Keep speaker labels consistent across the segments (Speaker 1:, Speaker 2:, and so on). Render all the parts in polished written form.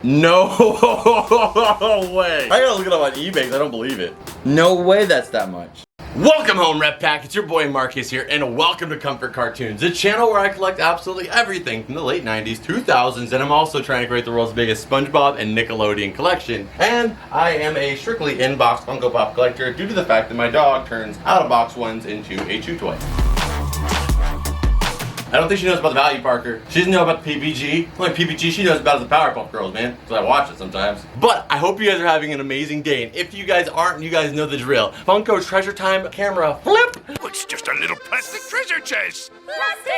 Speaker 1: No way. I gotta look it up on eBay because I don't believe it. No way that's that much. Welcome home, Rep Pack. It's your boy Marcus here, and welcome to Comfort Cartoons, the channel where I collect absolutely everything from the late 90s, 2000s, and I'm also trying to create the world's biggest Spongebob and Nickelodeon collection. And I am a strictly in-box Funko Pop collector due to the fact that my dog turns out-of-box ones into a chew toy. I don't think she knows about the Value Parker. She doesn't know about the PPG. The only PPG she knows about is the Powerpuff Girls, man. So I watch it sometimes. But I hope you guys are having an amazing day. And if you guys aren't, you guys know the drill. Funko Treasure Time camera flip.
Speaker 2: It's just a little plastic treasure chest.
Speaker 3: Plastic!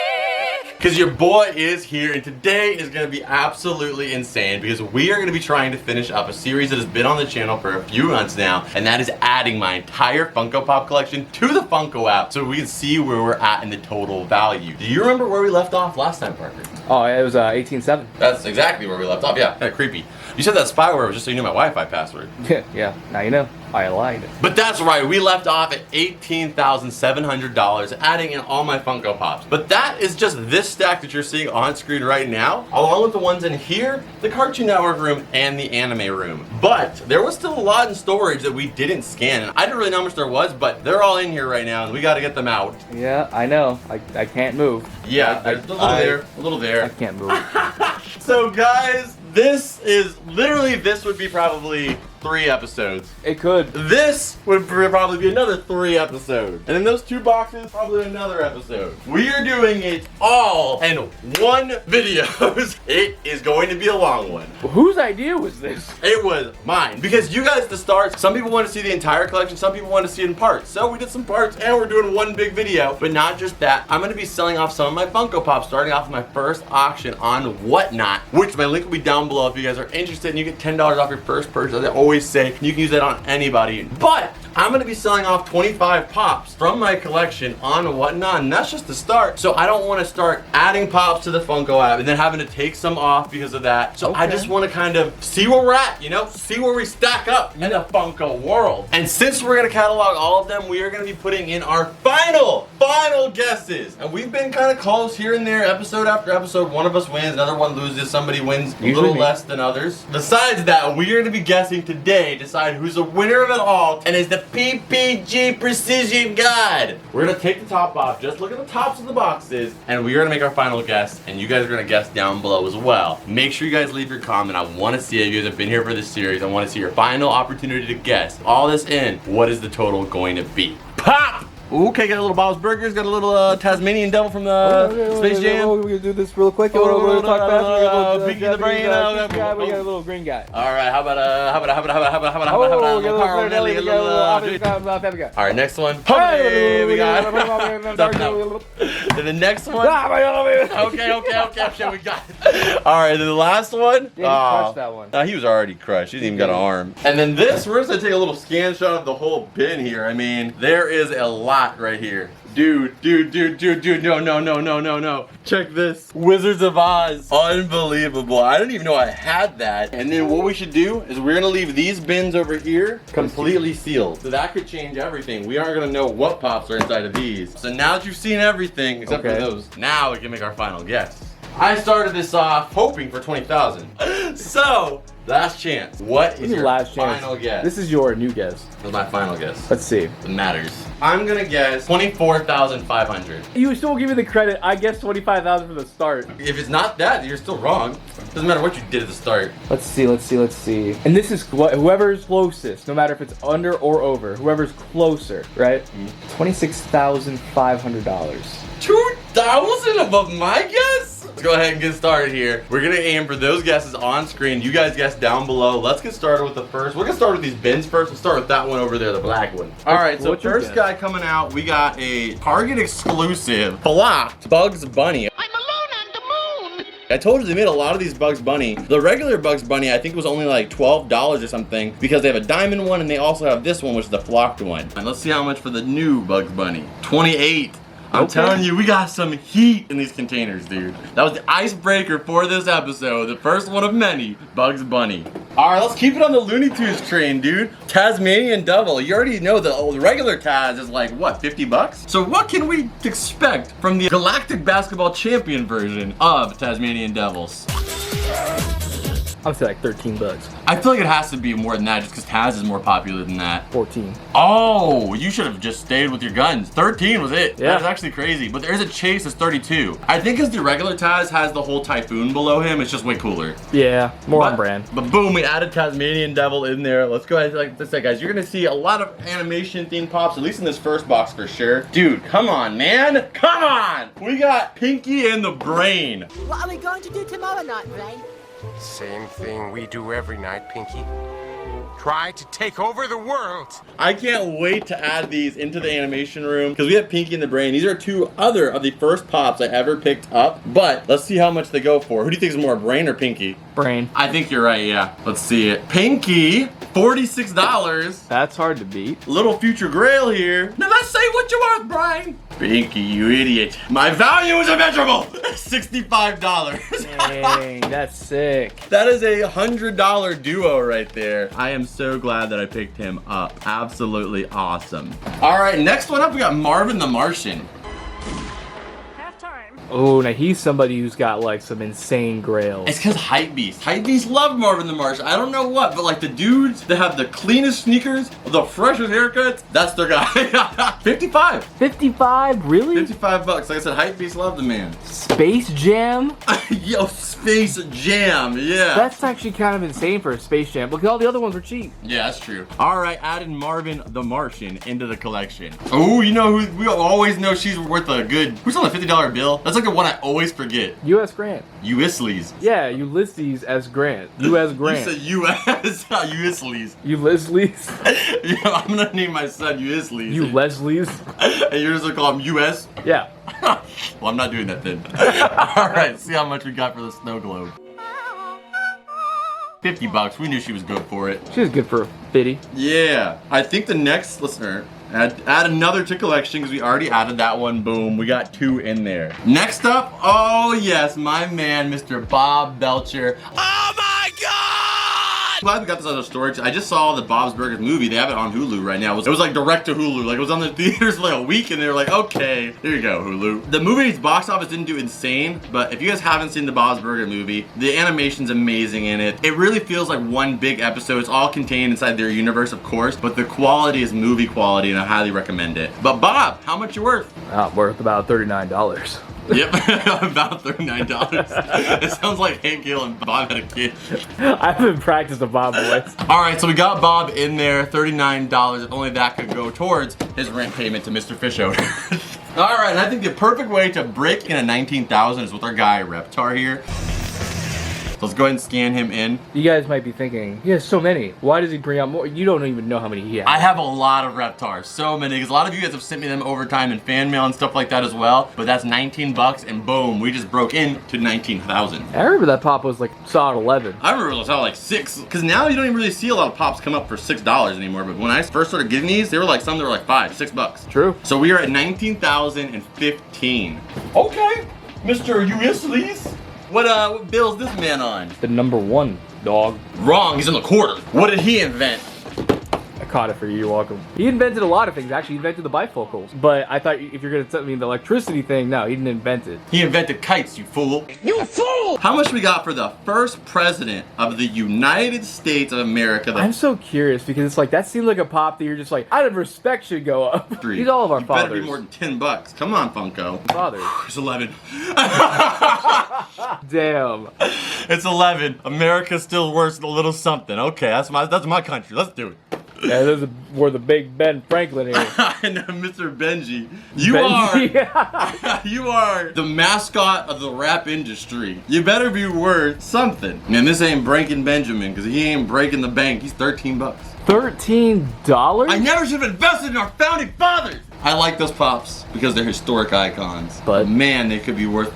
Speaker 1: Because your boy is here, and today is going to be absolutely insane because we are going to be trying to finish up a series that has been on the channel for a few months now, and that is adding my entire Funko Pop collection to the Funko app so we can see where we're at in the total value. Do you remember where we left off last time, Parker?
Speaker 4: Oh, it was 18.7.
Speaker 1: That's exactly where we left off. Yeah, kind of creepy. You said that spyware was just so you knew my Wi-Fi password.
Speaker 4: Yeah, now you know. I lied.
Speaker 1: But that's right, we left off at $18,700, adding in all my Funko Pops. But that is just this stack that you're seeing on screen right now, along with the ones in here, the Cartoon Network room, and the anime room. But there was still a lot in storage that we didn't scan. And I didn't really know how much there was, but they're all in here right now, and we gotta get them out.
Speaker 4: Yeah, I know. I can't move.
Speaker 1: Yeah, there's a little there, a little there.
Speaker 4: I can't move.
Speaker 1: So guys, this would be probably 3 episodes.
Speaker 4: It could.
Speaker 1: This would probably be another 3 episodes. And in those 2 boxes, probably another episode. We are doing it all in one video. It is going to be a long one.
Speaker 4: Whose idea was this?
Speaker 1: It was mine. Because you guys, to start, some people want to see the entire collection, some people want to see it in parts. So we did some parts and we're doing one big video. But not just that, I'm going to be selling off some of my Funko Pops, starting off with my first auction on Whatnot, which my link will be down below if you guys are interested, and you get $10 off your first purchase. As I always say, you can use that on anybody. But I'm going to be selling off 25 Pops from my collection on Whatnot, and that's just the start. So I don't want to start adding Pops to the Funko app and then having to take some off because of that. So I just want to kind of see where we're at, you know, see where we stack up in the Funko world. And since we're going to catalog all of them, we are going to be putting in our final guesses. And we've been kind of close here and there, episode after episode. One of us wins, another one loses, somebody wins a little less than others. Besides that, we are going to be guessing today, decide who's the winner of it all, and is the PPG Precision Guide. We're going to take the top off, just look at the tops of the boxes, and we are going to make our final guess, and you guys are going to guess down below as well. Make sure you guys leave your comment. I want to see it. You guys have been here for this series. I want to see your final opportunity to guess. All this in, what is the total going to be? Pop! Okay, got a little Bob's Burgers, got a little Tasmanian Devil from the Space Jam.
Speaker 4: We're gonna do this real quick. We're gonna talk fast.
Speaker 1: Pinky the Brain.
Speaker 4: We got a little green guy.
Speaker 1: All right, how about all right, next one. Hey, we got. And the next one. Okay, we got it. All right, then the last one.
Speaker 4: Yeah, he crushed that one.
Speaker 1: He was already crushed. He didn't even got an arm. And then this, we're just gonna take a little scan shot of the whole bin here. I mean, there is a lot right here. Dude, no. Check this. Wizards of Oz. Unbelievable. I didn't even know I had that. And then what we should do is we're gonna leave these bins over here completely sealed. So that could change everything. We aren't gonna know what Pops are inside of these. So now that you've seen everything, except for those, now we can make our final guess. I started this off hoping for 20,000. So, last chance. What is your final guess?
Speaker 4: This is your new guess.
Speaker 1: This is my final guess.
Speaker 4: Let's see.
Speaker 1: It matters. I'm gonna guess 24,500.
Speaker 4: You still give me the credit. I guessed 25,000 from the start.
Speaker 1: If it's not that, you're still wrong. Doesn't matter what you did at the start.
Speaker 4: Let's see. And this is whoever's closest, no matter if it's under or over. Whoever's closer, right? $26,500.
Speaker 1: 2,000 above my guess? Let's go ahead and get started here. We're gonna aim for those guesses on screen. You guys guess down below. Let's get started with the first. We're gonna start with these bins first. We'll start with that one over there, the black one. All right, so first guy coming out, we got a Target exclusive flocked Bugs Bunny.
Speaker 3: I'm alone on the moon!
Speaker 1: I told you they made a lot of these Bugs Bunny. The regular Bugs Bunny, I think, was only like $12 or something because they have a diamond one and they also have this one, which is the flocked one. And let's see how much for the new Bugs Bunny. 28. I'm telling you, we got some heat in these containers, dude. That was the icebreaker for this episode. The first one of many, Bugs Bunny. All right, let's keep it on the Looney Tunes train, dude. Tasmanian Devil. You already know the regular Taz is like, what, 50 bucks? So what can we expect from the Galactic Basketball Champion version of Tasmanian Devils?
Speaker 4: I'm saying like 13 bucks.
Speaker 1: I feel like it has to be more than that just because Taz is more popular than that.
Speaker 4: 14.
Speaker 1: Oh, you should have just stayed with your guns. 13 was it.
Speaker 4: Yeah.
Speaker 1: That was actually crazy. But there's a Chase that's 32. I think because the regular Taz has the whole Typhoon below him, it's just way cooler.
Speaker 4: Yeah, more on brand.
Speaker 1: But boom, we added Tasmanian Devil in there. Let's go ahead like this, guys. You're gonna see a lot of animation themed pops, at least in this first box for sure. Dude, come on, man. Come on. We got Pinky and the Brain.
Speaker 5: What are we going to do tomorrow night, Brain?
Speaker 6: Same thing we do every night, Pinky. Try to take over the world.
Speaker 1: I can't wait to add these into the animation room because we have Pinky and the Brain. These are two other of the first pops I ever picked up, but let's see how much they go for. Who do you think is more, Brain or Pinky?
Speaker 4: Brain.
Speaker 1: I think you're right, yeah. Let's see it. Pinky, $46.
Speaker 4: That's hard to beat.
Speaker 1: Little Future Grail here. Now let's say what you want, Brian. Pinky, you idiot. My value is immeasurable. $65.
Speaker 4: Dang, that's sick.
Speaker 1: That is a $100 duo right there. I am so glad that I picked him up. Absolutely awesome. All right, next one up, we got Marvin the Martian.
Speaker 4: Oh, now he's somebody who's got like some insane grails.
Speaker 1: It's because Hypebeast love Marvin the Martian. I don't know what, but like the dudes that have the cleanest sneakers, the freshest haircuts, that's their guy. 55.
Speaker 4: 55? Really?
Speaker 1: 55 bucks. Like I said, Hypebeast love the man.
Speaker 4: Space Jam?
Speaker 1: Yo, Space Jam, yeah.
Speaker 4: That's actually kind of insane for a Space Jam. Look, all the other ones were cheap.
Speaker 1: Yeah, that's true. All right, added Marvin the Martian into the collection. Oh, you know who? We always know she's worth a good. Who's on the $50 bill? That's like the one I always forget.
Speaker 4: U.S. Grant.
Speaker 1: Ulysses.
Speaker 4: Yeah, Ulysses as Grant. U.S. Grant.
Speaker 1: You said U.S. Ulysses.
Speaker 4: Ulysses.
Speaker 1: Yeah, I'm gonna name my son Ulysses.
Speaker 4: You Leslie's.
Speaker 1: And you're just gonna call him U.S.
Speaker 4: Yeah.
Speaker 1: Well, I'm not doing that then. All right, see how much we got for the snow globe. 50 bucks. We knew she was good for it.
Speaker 4: She was good for a bitty.
Speaker 1: Yeah. I think the next listener. Add another to collection because we already added that one. Boom. We got 2 in there. Next up, oh yes, my man, Mr. Bob Belcher. Oh my God! Glad we got this out of storage. I just saw the Bob's Burgers movie. They have it on Hulu right now. It was like direct to Hulu. Like it was on the theaters for like a week, and they were like, okay, here you go, Hulu. The movie's box office didn't do insane, but if you guys haven't seen the Bob's Burger movie, the animation's amazing in it. It really feels like one big episode. It's all contained inside their universe, of course, but the quality is movie quality, and I highly recommend it. But Bob, how much you worth?
Speaker 4: Worth about $39.
Speaker 1: Yep, about $39. It sounds like Hank Hill and Bob had a kid.
Speaker 4: I haven't practiced the Bob voice.
Speaker 1: All right, so we got Bob in there, $39. If only that could go towards his rent payment to Mr. Fishover. All right, and I think the perfect way to break in a 19,000 is with our guy Reptar here. So let's go ahead and scan him in.
Speaker 4: You guys might be thinking, he has so many. Why does he bring out more? You don't even know how many he has.
Speaker 1: I have a lot of Reptars, so many, because a lot of you guys have sent me them over time in fan mail and stuff like that as well. But that's 19 bucks, and boom, we just broke into 19,000.
Speaker 4: I remember that pop was like solid 11.
Speaker 1: I remember it was like 6, because now you don't even really see a lot of pops come up for $6 anymore. But when I first started getting these, they were like some that were like $5, $6.
Speaker 4: True.
Speaker 1: So we are at 19,015. Okay, Mr. Ulysses. What bill's this man on?
Speaker 4: The number 1, dog.
Speaker 1: Wrong, he's in the quarter. What did he invent?
Speaker 4: I caught it for you, you're welcome. He invented a lot of things, actually. He invented the bifocals. But I thought if you're gonna tell me the electricity thing, no, he didn't invent it.
Speaker 1: He invented kites, you fool.
Speaker 3: You fool!
Speaker 1: How much we got for the first president of the United States of America?
Speaker 4: I'm so curious because it's like, that seems like a pop that you're just like, out of respect should go up. He's all of our fathers.
Speaker 1: Better be more than 10 bucks. Come on, Funko.
Speaker 4: Fathers.
Speaker 1: It's 11.
Speaker 4: Damn.
Speaker 1: It's 11. America's still worth a little something. Okay, that's my country. Let's do it.
Speaker 4: Yeah, this is where the big Ben Franklin here.
Speaker 1: And Mr. Benji. You
Speaker 4: Benji.
Speaker 1: are you are the mascot of the rap industry. You better be worth something. And this ain't Breaking Benjamin, because he ain't breaking the bank. He's 13 bucks.
Speaker 4: $13?
Speaker 1: I never should have invested in our founding fathers. I like those pops because they're historic icons.
Speaker 4: But
Speaker 1: man, they could be worth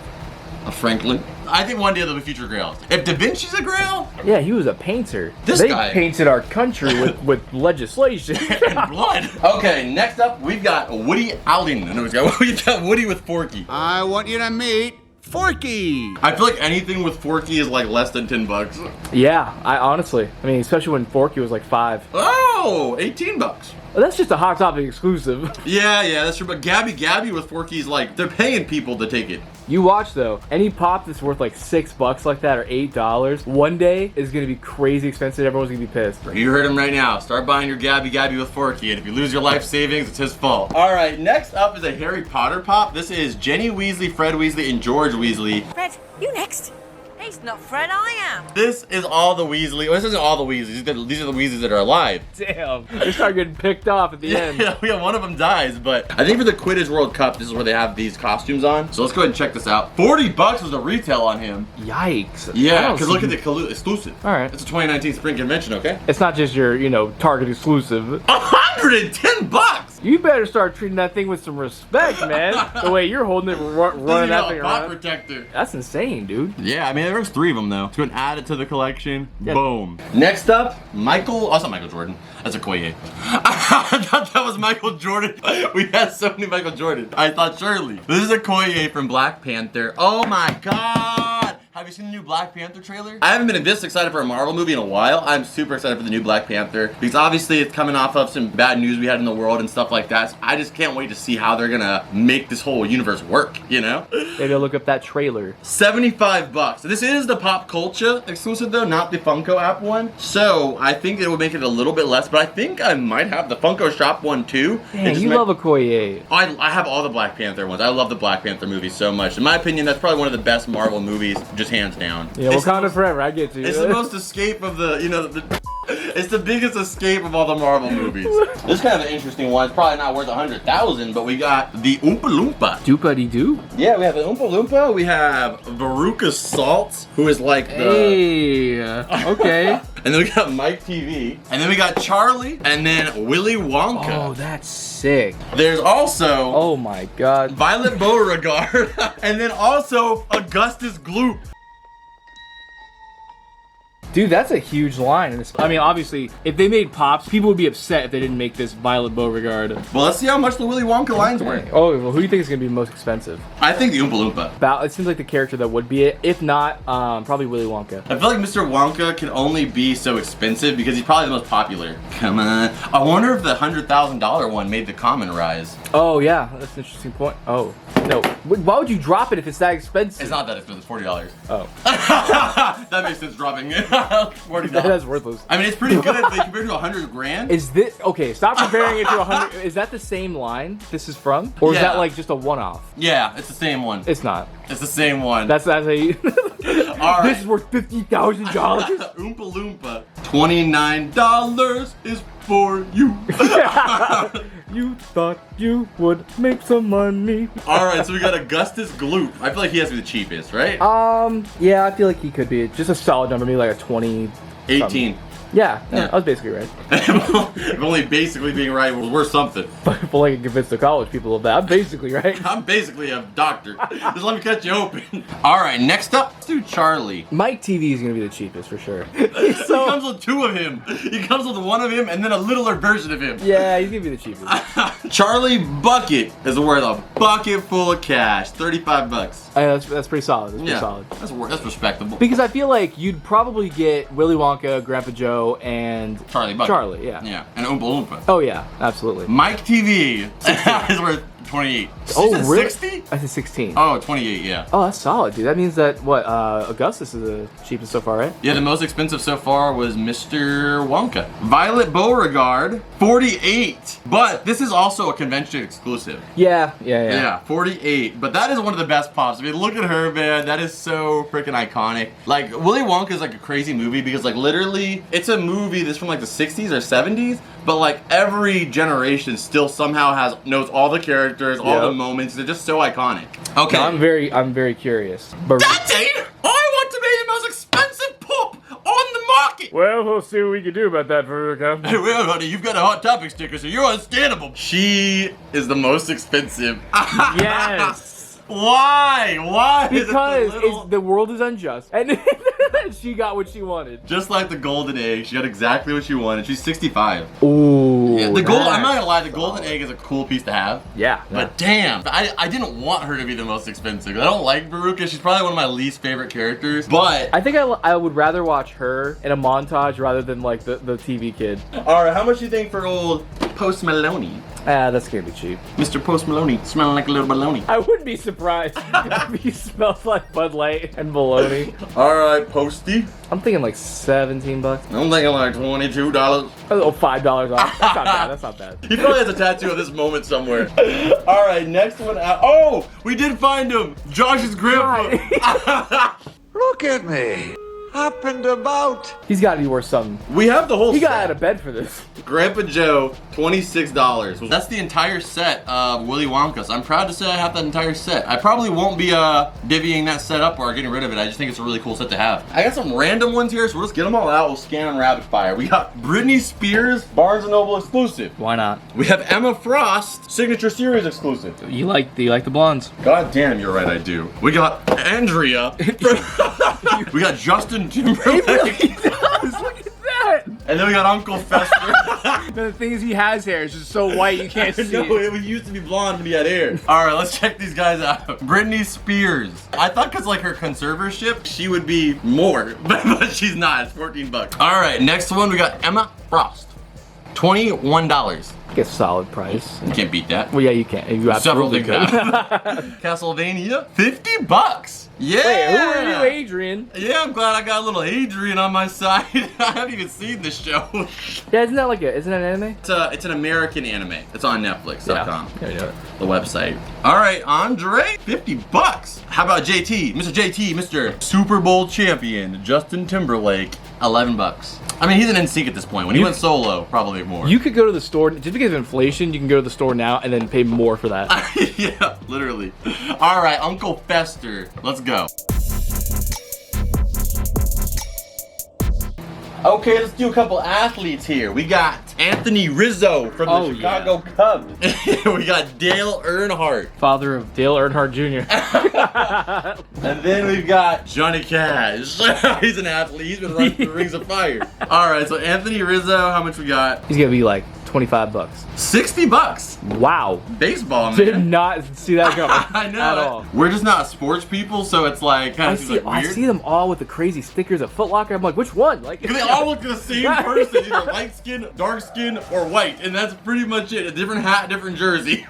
Speaker 1: a Franklin. I think one day they'll be future grails. If Da Vinci's a grail,
Speaker 4: yeah, he was a painter.
Speaker 1: This
Speaker 4: they
Speaker 1: guy
Speaker 4: painted our country with legislation
Speaker 1: and blood. Okay, next up we've got Woody Allen. We've got Woody with Forky.
Speaker 6: I want you to meet Forky.
Speaker 1: I feel like anything with Forky is like less than 10 bucks.
Speaker 4: Yeah, I mean, especially when Forky was like 5.
Speaker 1: Oh, 18 bucks.
Speaker 4: Well, that's just a Hot Topic exclusive.
Speaker 1: Yeah, that's true. But Gabby with Forky's like, they're paying people to take it.
Speaker 4: You watch though, any pop that's worth like $6 like that or $8, one day is gonna be crazy expensive. Everyone's gonna be pissed.
Speaker 1: You heard him right now. Start buying your Gabby with Forky, and if you lose your life savings, it's his fault. All right, next up is a Harry Potter pop. This is Jenny Weasley, Fred Weasley, and George Weasley.
Speaker 7: Fred, you next. He's not Fred, I am.
Speaker 1: This is all the Weasley. Well, this isn't all the Weasleys. These are the Weasleys that are alive.
Speaker 4: Damn, they start getting picked off at the end.
Speaker 1: Yeah, one of them dies, but I think for the Quidditch World Cup, this is where they have these costumes on. So let's go ahead and check this out. $40 was the retail on him.
Speaker 4: Yikes.
Speaker 1: Yeah, because look at the exclusive.
Speaker 4: All right.
Speaker 1: It's a 2019 spring convention, okay?
Speaker 4: It's not just your, Target exclusive.
Speaker 1: $110.
Speaker 4: You better start treating that thing with some respect, man. The way you're holding it, running that thing
Speaker 1: pop
Speaker 4: around.
Speaker 1: protector.
Speaker 4: That's insane, dude.
Speaker 1: Yeah, I mean, there's 3 of them though. Let's go ahead and add it to the collection.
Speaker 4: Yeah.
Speaker 1: Boom. Next up, Michael. Oh, it's not Michael Jordan. That's a Okoye. I thought that was Michael Jordan. We had so many Michael Jordan. I thought surely. This is a Okoye from Black Panther. Oh my God. Have you seen the new Black Panther trailer? I haven't been this excited for a Marvel movie in a while. I'm super excited for the new Black Panther because obviously it's coming off of some bad news we had in the world and stuff like that. So I just can't wait to see how they're gonna make this whole universe work, you know?
Speaker 4: Maybe I'll look up that trailer.
Speaker 1: $75. This is the Pop Culture exclusive though, not the Funko app one. So I think it would make it a little bit less, but I think I might have the Funko Shop one too.
Speaker 4: Dang, you love Okoye.
Speaker 1: I have all the Black Panther ones. I love the Black Panther movies so much. In my opinion, that's probably one of the best Marvel movies, just hands down.
Speaker 4: Yeah, Wakanda forever, I get you.
Speaker 1: It's the most escape of the, it's the biggest escape of all the Marvel movies. This is kind of an interesting one. It's probably not worth 100,000, but we got the Oompa Loompa.
Speaker 4: Doopity-doo?
Speaker 1: Yeah, we have the Oompa Loompa. We have Veruca Salt, who is like the...
Speaker 4: Hey, okay.
Speaker 1: And then we got Mike TV. And then we got Charlie. And then Willy Wonka.
Speaker 4: Oh, that's sick.
Speaker 1: There's also...
Speaker 4: Oh my God.
Speaker 1: Violet Beauregard. And then also Augustus Gloop.
Speaker 4: Dude, that's a huge line. I mean, obviously, if they made Pops, people would be upset if they didn't make this Violet Beauregard.
Speaker 1: Well, let's see how much the Willy Wonka line's worth.
Speaker 4: Oh, well, who do you think is going to be most expensive?
Speaker 1: I think the Oompa Loompa.
Speaker 4: It seems like the character that would be it. If not, probably Willy Wonka.
Speaker 1: I feel like Mr. Wonka can only be so expensive because he's probably the most popular. Come on. I wonder if the $100,000 one made the common rise.
Speaker 4: Oh, yeah. That's an interesting point. Oh. No. Why would you drop it if it's that expensive?
Speaker 1: It's not that expensive. It's $40.
Speaker 4: Oh.
Speaker 1: That makes sense dropping it. $40.
Speaker 4: That's worthless.
Speaker 1: I mean, it's pretty good compared to 100 grand.
Speaker 4: Is this... Okay, stop comparing it to 100... Is that the same line this is from? Or is that like just a one-off?
Speaker 1: Yeah, it's the same one.
Speaker 4: It's not.
Speaker 1: It's the same one.
Speaker 4: That's a...
Speaker 1: All right.
Speaker 4: This is worth $50,000.
Speaker 1: Oompa Loompa. $29 is for you.
Speaker 4: You thought you would make some money.
Speaker 1: All right, so we got Augustus Gloop. I feel like he has to be the cheapest, right?
Speaker 4: Yeah, I feel like he could be just a solid number, maybe like a 20.
Speaker 1: 18.
Speaker 4: Yeah, I was basically right.
Speaker 1: If only basically being right was worth something.
Speaker 4: If only I can convince the college people of that. I'm basically right.
Speaker 1: I'm basically a doctor. Just let me cut you open. All right, next up, let's do Charlie.
Speaker 4: Mike TV is gonna be the cheapest for sure.
Speaker 1: He comes with 2 of him. He comes with 1 of him and then a littler version of him.
Speaker 4: Yeah, he's gonna be the cheapest.
Speaker 1: Charlie Bucket is worth a bucket full of cash. $35.
Speaker 4: That's pretty solid. That's pretty solid.
Speaker 1: That's respectable.
Speaker 4: Because I feel like you'd probably get Willy Wonka, Grandpa Joe, and
Speaker 1: Charlie Bucket.
Speaker 4: Charlie, yeah.
Speaker 1: Yeah, and Oompa Loompa.
Speaker 4: Oh yeah, absolutely.
Speaker 1: Mike TV is worth 28.
Speaker 4: Oh, really?
Speaker 1: 60?
Speaker 4: I said 16.
Speaker 1: Oh, 28, yeah.
Speaker 4: Oh, that's solid, dude. That means that, Augustus is the cheapest so far, right?
Speaker 1: Yeah, the most expensive so far was Mr. Wonka. Violet Beauregard, 48. But this is also a convention exclusive.
Speaker 4: Yeah.
Speaker 1: Yeah, 48. But that is one of the best pops. I mean, look at her, man. That is so freaking iconic. Like, Willy Wonka is like a crazy movie because, like, literally, it's a movie that's from like the 60s or 70s. But like every generation still somehow knows all the characters, all the moments. They're just so iconic. Okay.
Speaker 4: No, I'm very curious. But
Speaker 1: Daddy, I want to be the most expensive pop on the market.
Speaker 4: well, we'll see what we can do about that, Veruca.
Speaker 1: Hey, well, honey, you've got a Hot Topic sticker, so you're unstandable. She is the most expensive.
Speaker 4: Yes.
Speaker 1: Why? Why?
Speaker 4: Because the world is unjust, and she got what she wanted.
Speaker 1: Just like the golden egg, she got exactly what she wanted. She's 65.
Speaker 4: Ooh.
Speaker 1: Yeah, I'm not gonna lie, the golden egg is a cool piece to have.
Speaker 4: Yeah.
Speaker 1: But damn, I didn't want her to be the most expensive. I don't like Veruca. She's probably one of my least favorite characters. But
Speaker 4: I think I would rather watch her in a montage rather than like the TV kid.
Speaker 1: all right, how much do you think for old Post Maloney.
Speaker 4: Ah, that's gonna be cheap.
Speaker 1: Mr. Post Maloney, smelling like a little baloney.
Speaker 4: I wouldn't be surprised if he smells like Bud Light and bologna.
Speaker 1: All right, Posty.
Speaker 4: I'm thinking like 17 bucks.
Speaker 1: I'm thinking like $22.
Speaker 4: Oh, $5 off. That's not bad. That's not bad.
Speaker 1: He probably has a tattoo of this moment somewhere. All right, next one out. Oh, we did find him. Josh's grandpa.
Speaker 2: Look at me. Up and about.
Speaker 4: He's got to be worth something.
Speaker 1: We have the whole
Speaker 4: He
Speaker 1: set.
Speaker 4: got out of bed for this.
Speaker 1: Grandpa Joe, $26. That's the entire set of Willy Wonka. So I'm proud to say I have that entire set. I probably won't be divvying that set up or getting rid of it. I just think it's a really cool set to have. I got some random ones here, so we'll just get them all out. We'll scan on rapid fire. We got Britney Spears, Barnes & Noble exclusive.
Speaker 4: Why not?
Speaker 1: We have Emma Frost, Signature Series exclusive.
Speaker 4: Do you like the blondes?
Speaker 1: God damn, you're right, I do. We got Andrea. We got Justin Timberlake.
Speaker 4: Look at that.
Speaker 1: And then we got Uncle Fester.
Speaker 4: The things he has hair is just so white you can't see
Speaker 1: No,
Speaker 4: it.
Speaker 1: it used to be blonde when he had hair. All right, let's check these guys out. Britney Spears. I thought because like her conservatorship, she would be more, but she's not. It's 14 bucks. All right, next one we got Emma Frost. $21.
Speaker 4: Get a solid price.
Speaker 1: You can't beat that.
Speaker 4: Well, yeah, you can. You
Speaker 1: Several
Speaker 4: absolutely
Speaker 1: things
Speaker 4: could.
Speaker 1: happen. Castlevania, 50 bucks. Yeah.
Speaker 4: Wait, who are you, Adrian?
Speaker 1: Yeah, I'm glad I got a little Adrian on my side. I haven't even seen the show.
Speaker 4: Yeah, isn't that like isn't that an anime?
Speaker 1: It's an American anime. It's on Netflix.com.
Speaker 4: Yeah.
Speaker 1: The website. All right, Andre, 50 bucks. How about JT, Mr. Super Bowl champion, Justin Timberlake, 11 bucks. I mean, he's an NSYNC at this point. When he went solo, probably more.
Speaker 4: You could go to the store, just because of inflation, you can go to the store now and then pay more for that.
Speaker 1: Yeah, literally. All right, Uncle Fester, let's go. Okay, let's do a couple athletes here. We got Anthony Rizzo from the Chicago Cubs. We got Dale Earnhardt.
Speaker 4: Father of Dale Earnhardt Jr.
Speaker 1: And then we've got Johnny Cash. He's an athlete. He's been running through Rings of Fire. All right, so Anthony Rizzo, how much we got?
Speaker 4: He's gonna be like 25 bucks.
Speaker 1: 60 bucks.
Speaker 4: Wow.
Speaker 1: Baseball, man.
Speaker 4: Did not see that coming.
Speaker 1: I know.
Speaker 4: At all.
Speaker 1: We're just not sports people, so it's like kind of seems like
Speaker 4: I
Speaker 1: weird.
Speaker 4: see them all with the crazy stickers at Foot Locker. I'm like, which one? Like,
Speaker 1: They all look the same person, either light skin, dark skin, or white, and that's pretty much it. A different hat, different jersey.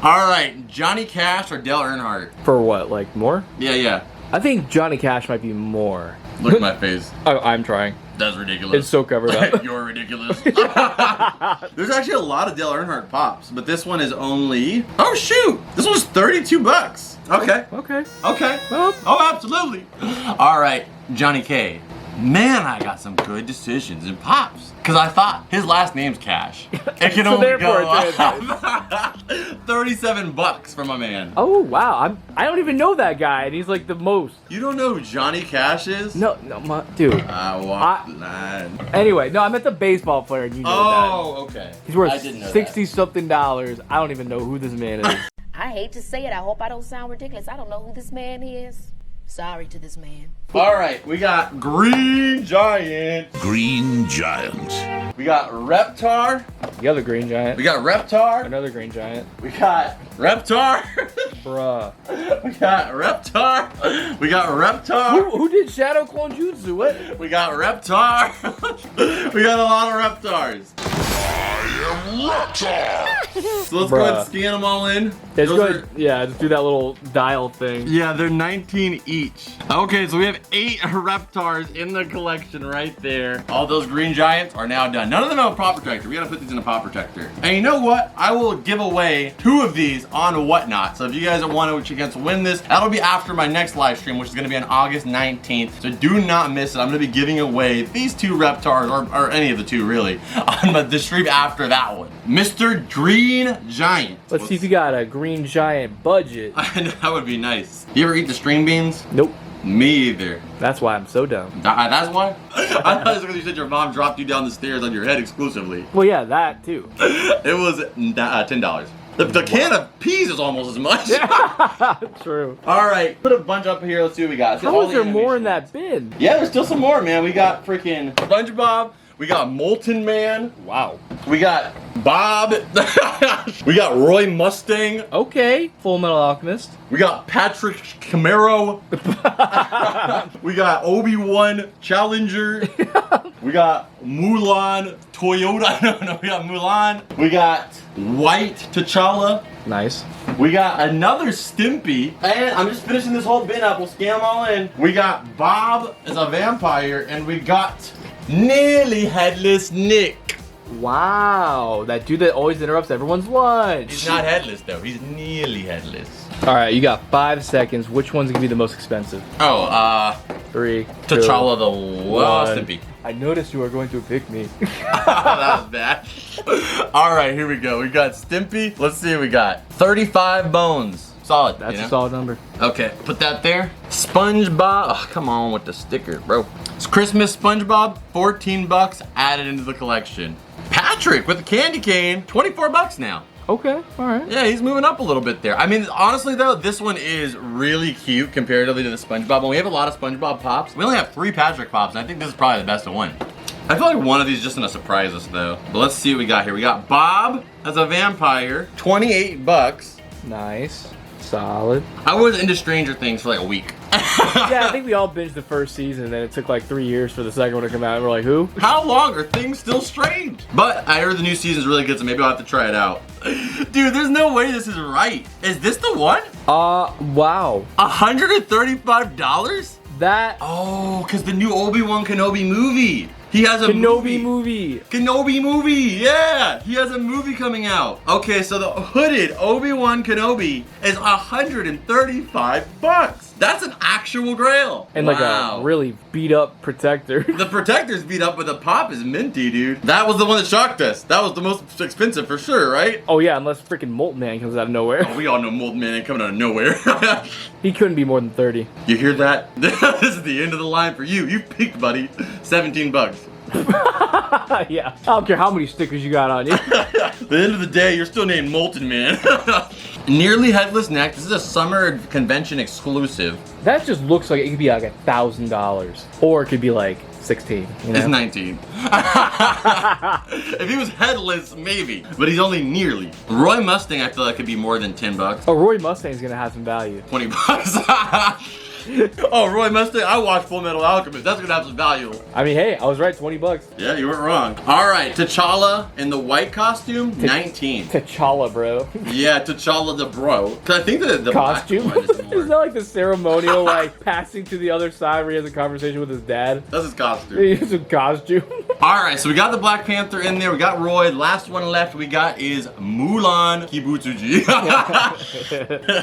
Speaker 1: All right, Johnny Cash or Dale Earnhardt?
Speaker 4: For what? Like more?
Speaker 1: Yeah.
Speaker 4: I think Johnny Cash might be more.
Speaker 1: Look at my face.
Speaker 4: Oh, I'm trying.
Speaker 1: That's ridiculous.
Speaker 4: It's so covered up.
Speaker 1: You're ridiculous. There's actually a lot of Dale Earnhardt pops, but this one is only. Oh shoot! This one's 32 bucks. Okay.
Speaker 4: Okay.
Speaker 1: Well. Oh, absolutely. All right, Johnny K. Man, I got some good decisions in pops. Cause I thought his last name's Cash. It can
Speaker 4: So
Speaker 1: only
Speaker 4: therefore
Speaker 1: go
Speaker 4: it's
Speaker 1: up. 37 bucks for my man.
Speaker 4: Oh wow, I don't even know that guy, and he's like the most.
Speaker 1: You don't know who Johnny Cash is?
Speaker 4: No, dude.
Speaker 1: I walked the line.
Speaker 4: Anyway, no, I meant the baseball player, and you know
Speaker 1: Oh, okay.
Speaker 4: that. He's worth
Speaker 1: I didn't know
Speaker 4: $60-something. I don't even know who this man is.
Speaker 8: I hate to say it. I hope I don't sound ridiculous. I don't know who this man is. Sorry to this man.
Speaker 1: All right, we got Green Giant.
Speaker 2: Green Giant.
Speaker 1: We got Reptar.
Speaker 4: The other green giant.
Speaker 1: We got Reptar.
Speaker 4: Another green giant.
Speaker 1: We got Reptar.
Speaker 4: Bruh.
Speaker 1: We got Reptar. We got Reptar.
Speaker 4: Who did Shadow Clone Jutsu? What?
Speaker 1: We got Reptar. We got a lot of Reptars. So let's go ahead and scan them all in.
Speaker 4: Let's go ahead, yeah, just do that little dial thing.
Speaker 1: Yeah, they're 19 each. Okay, so we have 8 Reptars in the collection right there. All those green giants are now done. None of them have a pop protector. We gotta put these in a pop protector. And you know what? I will give away 2 of these on Whatnot. So if you guys want to win this, that'll be after my next live stream, which is gonna be on August 19th. So do not miss it. I'm gonna be giving away these 2 Reptars, or any of the 2 really, on the stream after that one. Mr. Green Giant.
Speaker 4: Let's see if you got a green giant budget.
Speaker 1: That would be nice. You ever eat the string beans?
Speaker 4: Nope.
Speaker 1: Me either.
Speaker 4: That's why I'm so dumb.
Speaker 1: That's why? I thought it was because you said your mom dropped you down the stairs on your head exclusively.
Speaker 4: Well, yeah, that too.
Speaker 1: It was $10. The can of peas is almost as much.
Speaker 4: True.
Speaker 1: All right, put a bunch up here. Let's see what we got.
Speaker 4: How is there more in that bin?
Speaker 1: Yeah, there's still some more, man. We got freaking SpongeBob. We got Molten Man.
Speaker 4: Wow.
Speaker 1: We got Bob. We got Roy Mustang.
Speaker 4: Okay. Full Metal Alchemist.
Speaker 1: We got Patrick Camaro. We got Obi-Wan Challenger. We got Mulan Toyota. No, we got Mulan. We got White T'Challa.
Speaker 4: Nice.
Speaker 1: We got another Stimpy. And I'm just finishing this whole bin up. We'll scan them all in. We got Bob as a vampire. And we got Nearly Headless Nick.
Speaker 4: Wow. That dude that always interrupts everyone's lunch.
Speaker 1: He's not headless though. He's nearly headless.
Speaker 4: All right, you got 5 seconds. Which one's gonna be the most expensive?
Speaker 1: Oh,
Speaker 4: 3,
Speaker 1: T'Challa
Speaker 4: 2,
Speaker 1: the
Speaker 4: 1.
Speaker 1: Stimpy.
Speaker 4: I noticed you were going to pick me.
Speaker 1: That was bad. All right, here we go. We got Stimpy. Let's see what we got. 35 bones. Solid.
Speaker 4: That's
Speaker 1: you know?
Speaker 4: a solid number.
Speaker 1: Okay, put that there. SpongeBob. Oh, come on with the sticker, bro. It's Christmas SpongeBob. 14 bucks added into the collection. Patrick with the candy cane. 24 bucks now.
Speaker 4: Okay, all right.
Speaker 1: Yeah, he's moving up a little bit there. I mean, honestly though, this one is really cute comparatively to the SpongeBob one. We have a lot of SpongeBob pops. We only have 3 Patrick pops, and I think this is probably the best one. I feel like one of these is just gonna surprise us though. But let's see what we got here. We got Bob as a vampire, 28 bucks.
Speaker 4: Nice, solid.
Speaker 1: I was into Stranger Things for like a week.
Speaker 4: Yeah, I think we all binged the first season, and then it took like 3 years for the second one to come out, and we're like, who?
Speaker 1: How long are things still strange? But I heard the new season's really good, so maybe I'll have to try it out. Dude, there's no way this is right. Is this the one?
Speaker 4: Wow.
Speaker 1: $135?
Speaker 4: That
Speaker 1: Oh, because the new Obi-Wan Kenobi movie. He has a
Speaker 4: Kenobi movie.
Speaker 1: Kenobi movie, yeah! He has a movie coming out. Okay, so the hooded Obi-Wan Kenobi is 135 bucks. That's an actual grail.
Speaker 4: And like a really beat up protector.
Speaker 1: The protector's beat up, but the pop is minty, dude. That was the one that shocked us. That was the most expensive for sure, right?
Speaker 4: Oh yeah, unless freaking Molten Man comes out of nowhere.
Speaker 1: Oh, we all know Molten Man ain't coming out of nowhere.
Speaker 4: He couldn't be more than 30.
Speaker 1: You hear that? This is the end of the line for you. You peaked, buddy. 17 bucks.
Speaker 4: Yeah, I don't care how many stickers you got on you.
Speaker 1: At the end of the day, you're still named Molten Man. Nearly Headless Neck. This is a summer convention exclusive.
Speaker 4: That just looks like it could be like $1,000, or it could be like 16. You know?
Speaker 1: It's 19. If he was headless, maybe, but he's only nearly. Roy Mustang, I feel like could be more than 10 bucks.
Speaker 4: Oh, Roy Mustang's gonna have some value.
Speaker 1: 20 bucks. Oh, Roy Mustang, I watched Full Metal Alchemist. That's gonna have some value.
Speaker 4: I mean, hey, I was right, 20 bucks.
Speaker 1: Yeah, you weren't wrong. All right, T'Challa in the white costume, 19.
Speaker 4: T'Challa, bro.
Speaker 1: Yeah, T'Challa the bro. Cause I think the
Speaker 4: Costume?
Speaker 1: black one is more.
Speaker 4: Isn't that like the ceremonial, like, passing to the other side where he has a conversation with his dad?
Speaker 1: That's his costume.
Speaker 4: He has a costume.
Speaker 1: All right, so we got the Black Panther in there. We got Roy. Last one left we got is Mulan Kibutsuji.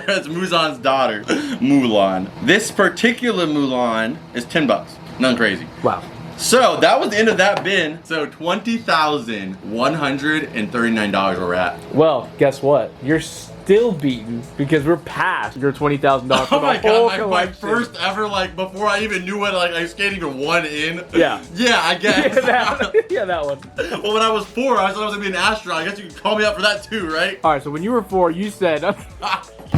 Speaker 1: That's Muzan's daughter, Mulan. This particular Mulan is 10 bucks. Nothing crazy.
Speaker 4: Wow.
Speaker 1: So that was the end of that bin. So $20,139 we're at.
Speaker 4: Well, guess what? You're still beaten because we're past your $20,000 for the
Speaker 1: Oh my
Speaker 4: whole
Speaker 1: god, my
Speaker 4: collection.
Speaker 1: first ever, like, before I even knew what, like, I skated even one in.
Speaker 4: Yeah.
Speaker 1: Yeah, I guess.
Speaker 4: Yeah, that one.
Speaker 1: Well, when I was 4, I thought I was gonna be an astronaut. I guess you could call me up for that too, right?
Speaker 4: All right, so when you were 4, you said...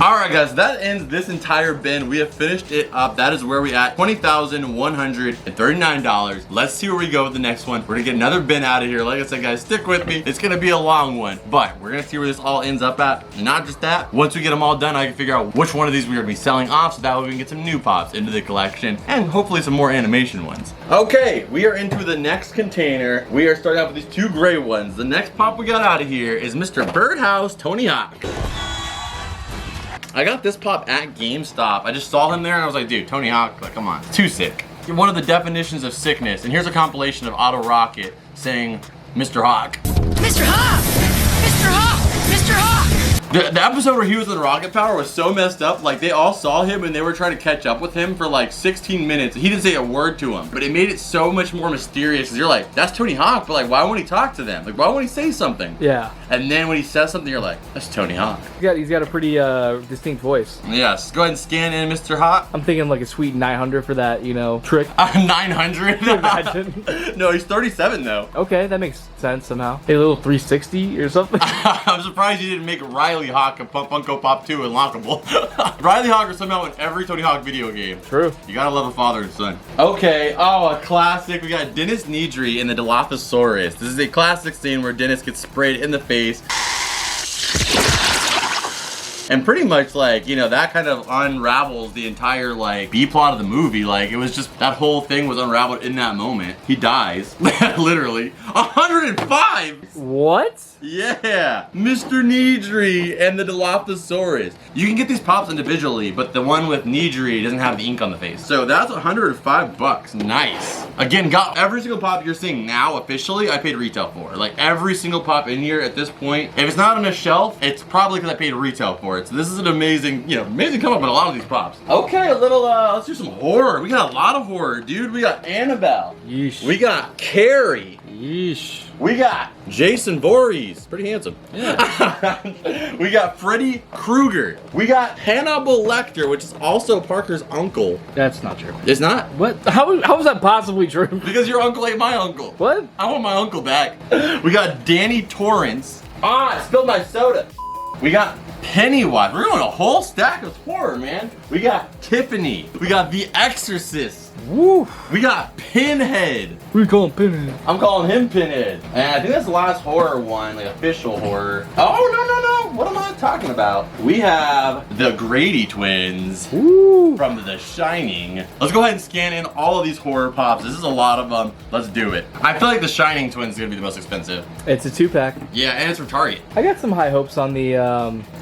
Speaker 1: All right, guys, that ends this entire bin. We have finished it up. That is where we at, $20,139. Let's see where we go with the next one. We're gonna get another bin out of here. Like I said, guys, stick with me. It's gonna be a long one, but we're gonna see where this all ends up at. And not just that, once we get them all done, I can figure out which one of these we're gonna be selling off, so that way we can get some new pops into the collection and hopefully some more animation ones. Okay, we are into the next container. We are starting off with these 2 gray ones. The next pop we got out of here is Mr. Birdhouse Tony Hawk. I got this pop at GameStop. I just saw him there and I was like, dude, Tony Hawk, like, come on, it's too sick. One of the definitions of sickness, and here's a compilation of Auto Rocket saying, Mr. Hawk.
Speaker 7: Mr. Hawk! Mr. Hawk! Mr. Hawk!
Speaker 1: The episode where he was with Rocket Power was so messed up. Like, they all saw him and they were trying to catch up with him for like 16 minutes. He didn't say a word to him, but it made it so much more mysterious. Cause you're like, that's Tony Hawk, but like, why won't he talk to them? Like, why won't he say something?
Speaker 4: Yeah.
Speaker 1: And then when he says something, you're like, that's Tony Hawk.
Speaker 4: He's got a pretty distinct voice.
Speaker 1: Yes, go ahead and scan in Mr. Hawk.
Speaker 4: I'm thinking like a sweet 900 for that, you know, trick.
Speaker 1: 900?
Speaker 4: Imagine.
Speaker 1: No, he's 37 though.
Speaker 4: Okay, that makes sense somehow. A little 360 or something.
Speaker 1: I'm surprised you didn't make Riley Riley Hawk and Funko Pop 2 unlockable. Riley Hawk is somehow in every Tony Hawk video game.
Speaker 4: True.
Speaker 1: You gotta love a father and son. Okay, oh, a classic. We got Dennis Nedry in the Dilophosaurus. This is a classic scene where Dennis gets sprayed in the face. And pretty much like, you know, that kind of unravels the entire like B-plot of the movie. Like it was just, that whole thing was unraveled in that moment. He dies, literally. 105!
Speaker 4: What?
Speaker 1: Yeah, Mr. Nedry and the Dilophosaurus. You can get these pops individually, but the one with Nedry doesn't have the ink on the face. So that's 105 bucks, nice. Again, got every single pop you're seeing now officially, I paid retail for. Like every single pop in here at this point. If it's not on a shelf, it's probably because I paid retail for it. So this is an amazing, you know, amazing come up with a lot of these pops. Okay, a little, let's do some horror. We got a lot of horror, dude. We got Annabelle.
Speaker 4: Yeesh.
Speaker 1: We got Carrie.
Speaker 4: Yeesh.
Speaker 1: We got Jason Voorhees, pretty handsome. Yeah. We got Freddy Krueger. We got Hannibal Lecter, which is also Parker's uncle.
Speaker 4: That's not true.
Speaker 1: It's not?
Speaker 4: What? How is that possibly true?
Speaker 1: Because your uncle ain't my uncle.
Speaker 4: What?
Speaker 1: I want my uncle back. We got Danny Torrance. Ah, I spilled my soda. We got Pennywise. We're doing a whole stack of horror, man. We got Tiffany. We got The Exorcist.
Speaker 4: Woo.
Speaker 1: We got Pinhead.
Speaker 4: We call him Pinhead.
Speaker 1: I'm calling him Pinhead. And I think that's the last horror one, like official horror. Oh, no. What am I talking about? We have the Grady twins.
Speaker 4: Woo.
Speaker 1: From The Shining. Let's go ahead and scan in all of these horror pops. This is a lot of them. Let's do it. I feel like The Shining twins is gonna be the most expensive.
Speaker 4: It's a 2-pack.
Speaker 1: Yeah, and it's from Target.
Speaker 4: I got some high hopes on the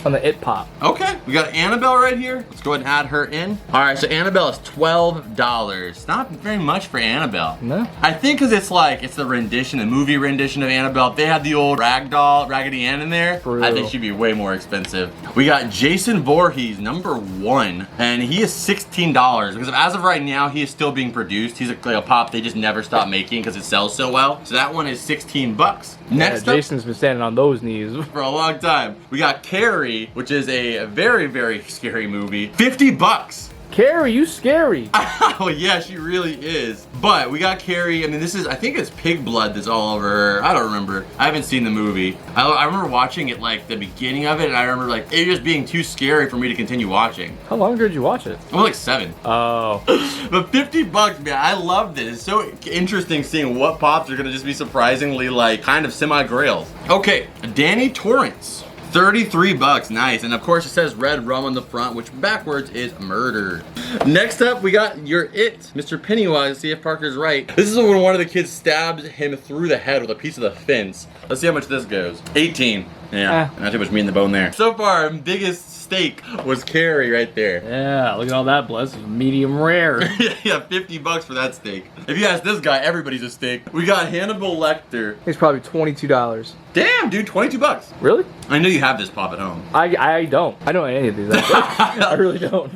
Speaker 4: It Pop.
Speaker 1: Okay, we got Annabelle right here. Let's go ahead and add her in. All right, so Annabelle is $12. Not very much for Annabelle.
Speaker 4: No.
Speaker 1: I think because it's like, it's the rendition, the movie rendition of Annabelle. If they had the old ragdoll, Raggedy Ann in there,
Speaker 4: True.
Speaker 1: I think she'd be way more expensive. We got Jason Voorhees, #1, and he is $16 because as of right now, he is still being produced. He's like a pop they just never stop making because it sells so well. So that one is 16 bucks. Next up,
Speaker 4: Jason's been standing on those knees
Speaker 1: for a long time. We got Carrie, which is a very, very scary movie. 50 bucks.
Speaker 4: Carrie, you scary.
Speaker 1: Oh yeah, she really is. But we got Carrie, I mean this is, I think it's pig blood that's all over her. I don't remember. I haven't seen the movie. I remember watching it like the beginning of it and I remember like it just being too scary for me to continue watching.
Speaker 4: How long ago did you watch it?
Speaker 1: I was like 7.
Speaker 4: Oh.
Speaker 1: But 50 bucks, man, I love this. It's so interesting seeing what pops are gonna just be surprisingly like kind of semi-grails. Okay, Danny Torrance. 33 bucks, nice. And of course it says red rum on the front, which backwards is murder. Next up, we got your It, Mr. Pennywise. See if Parker's right. This is when one of the kids stabs him through the head with a piece of the fence. Let's see how much this goes. 18. Yeah, not too much meat in the bone there. So far, biggest steak was Carrie right there.
Speaker 4: Yeah, look at all that blood. This is medium rare.
Speaker 1: Yeah, 50 bucks for that steak. If you ask this guy, everybody's a steak. We got Hannibal Lecter.
Speaker 4: It's probably $22.
Speaker 1: Damn, dude, 22 bucks.
Speaker 4: Really?
Speaker 1: I know you have this pop at home.
Speaker 4: I don't. I don't know any of these. I really don't.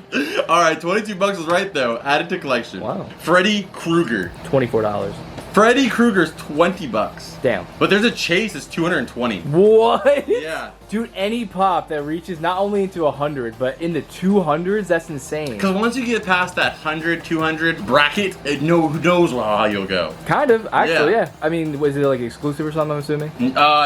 Speaker 1: All right, 22 bucks is right though. Added to collection.
Speaker 4: Wow.
Speaker 1: Freddy Krueger.
Speaker 4: $24.
Speaker 1: Freddy Krueger's 20 bucks.
Speaker 4: Damn.
Speaker 1: But there's a chase, it's 220.
Speaker 4: What?
Speaker 1: Yeah.
Speaker 4: Dude, any pop that reaches not only into 100, but in the 200s, that's insane.
Speaker 1: Because once you get past that 100, 200 bracket, who knows how you'll go.
Speaker 4: Kind of, actually, yeah. I mean, was it like exclusive or something, I'm assuming?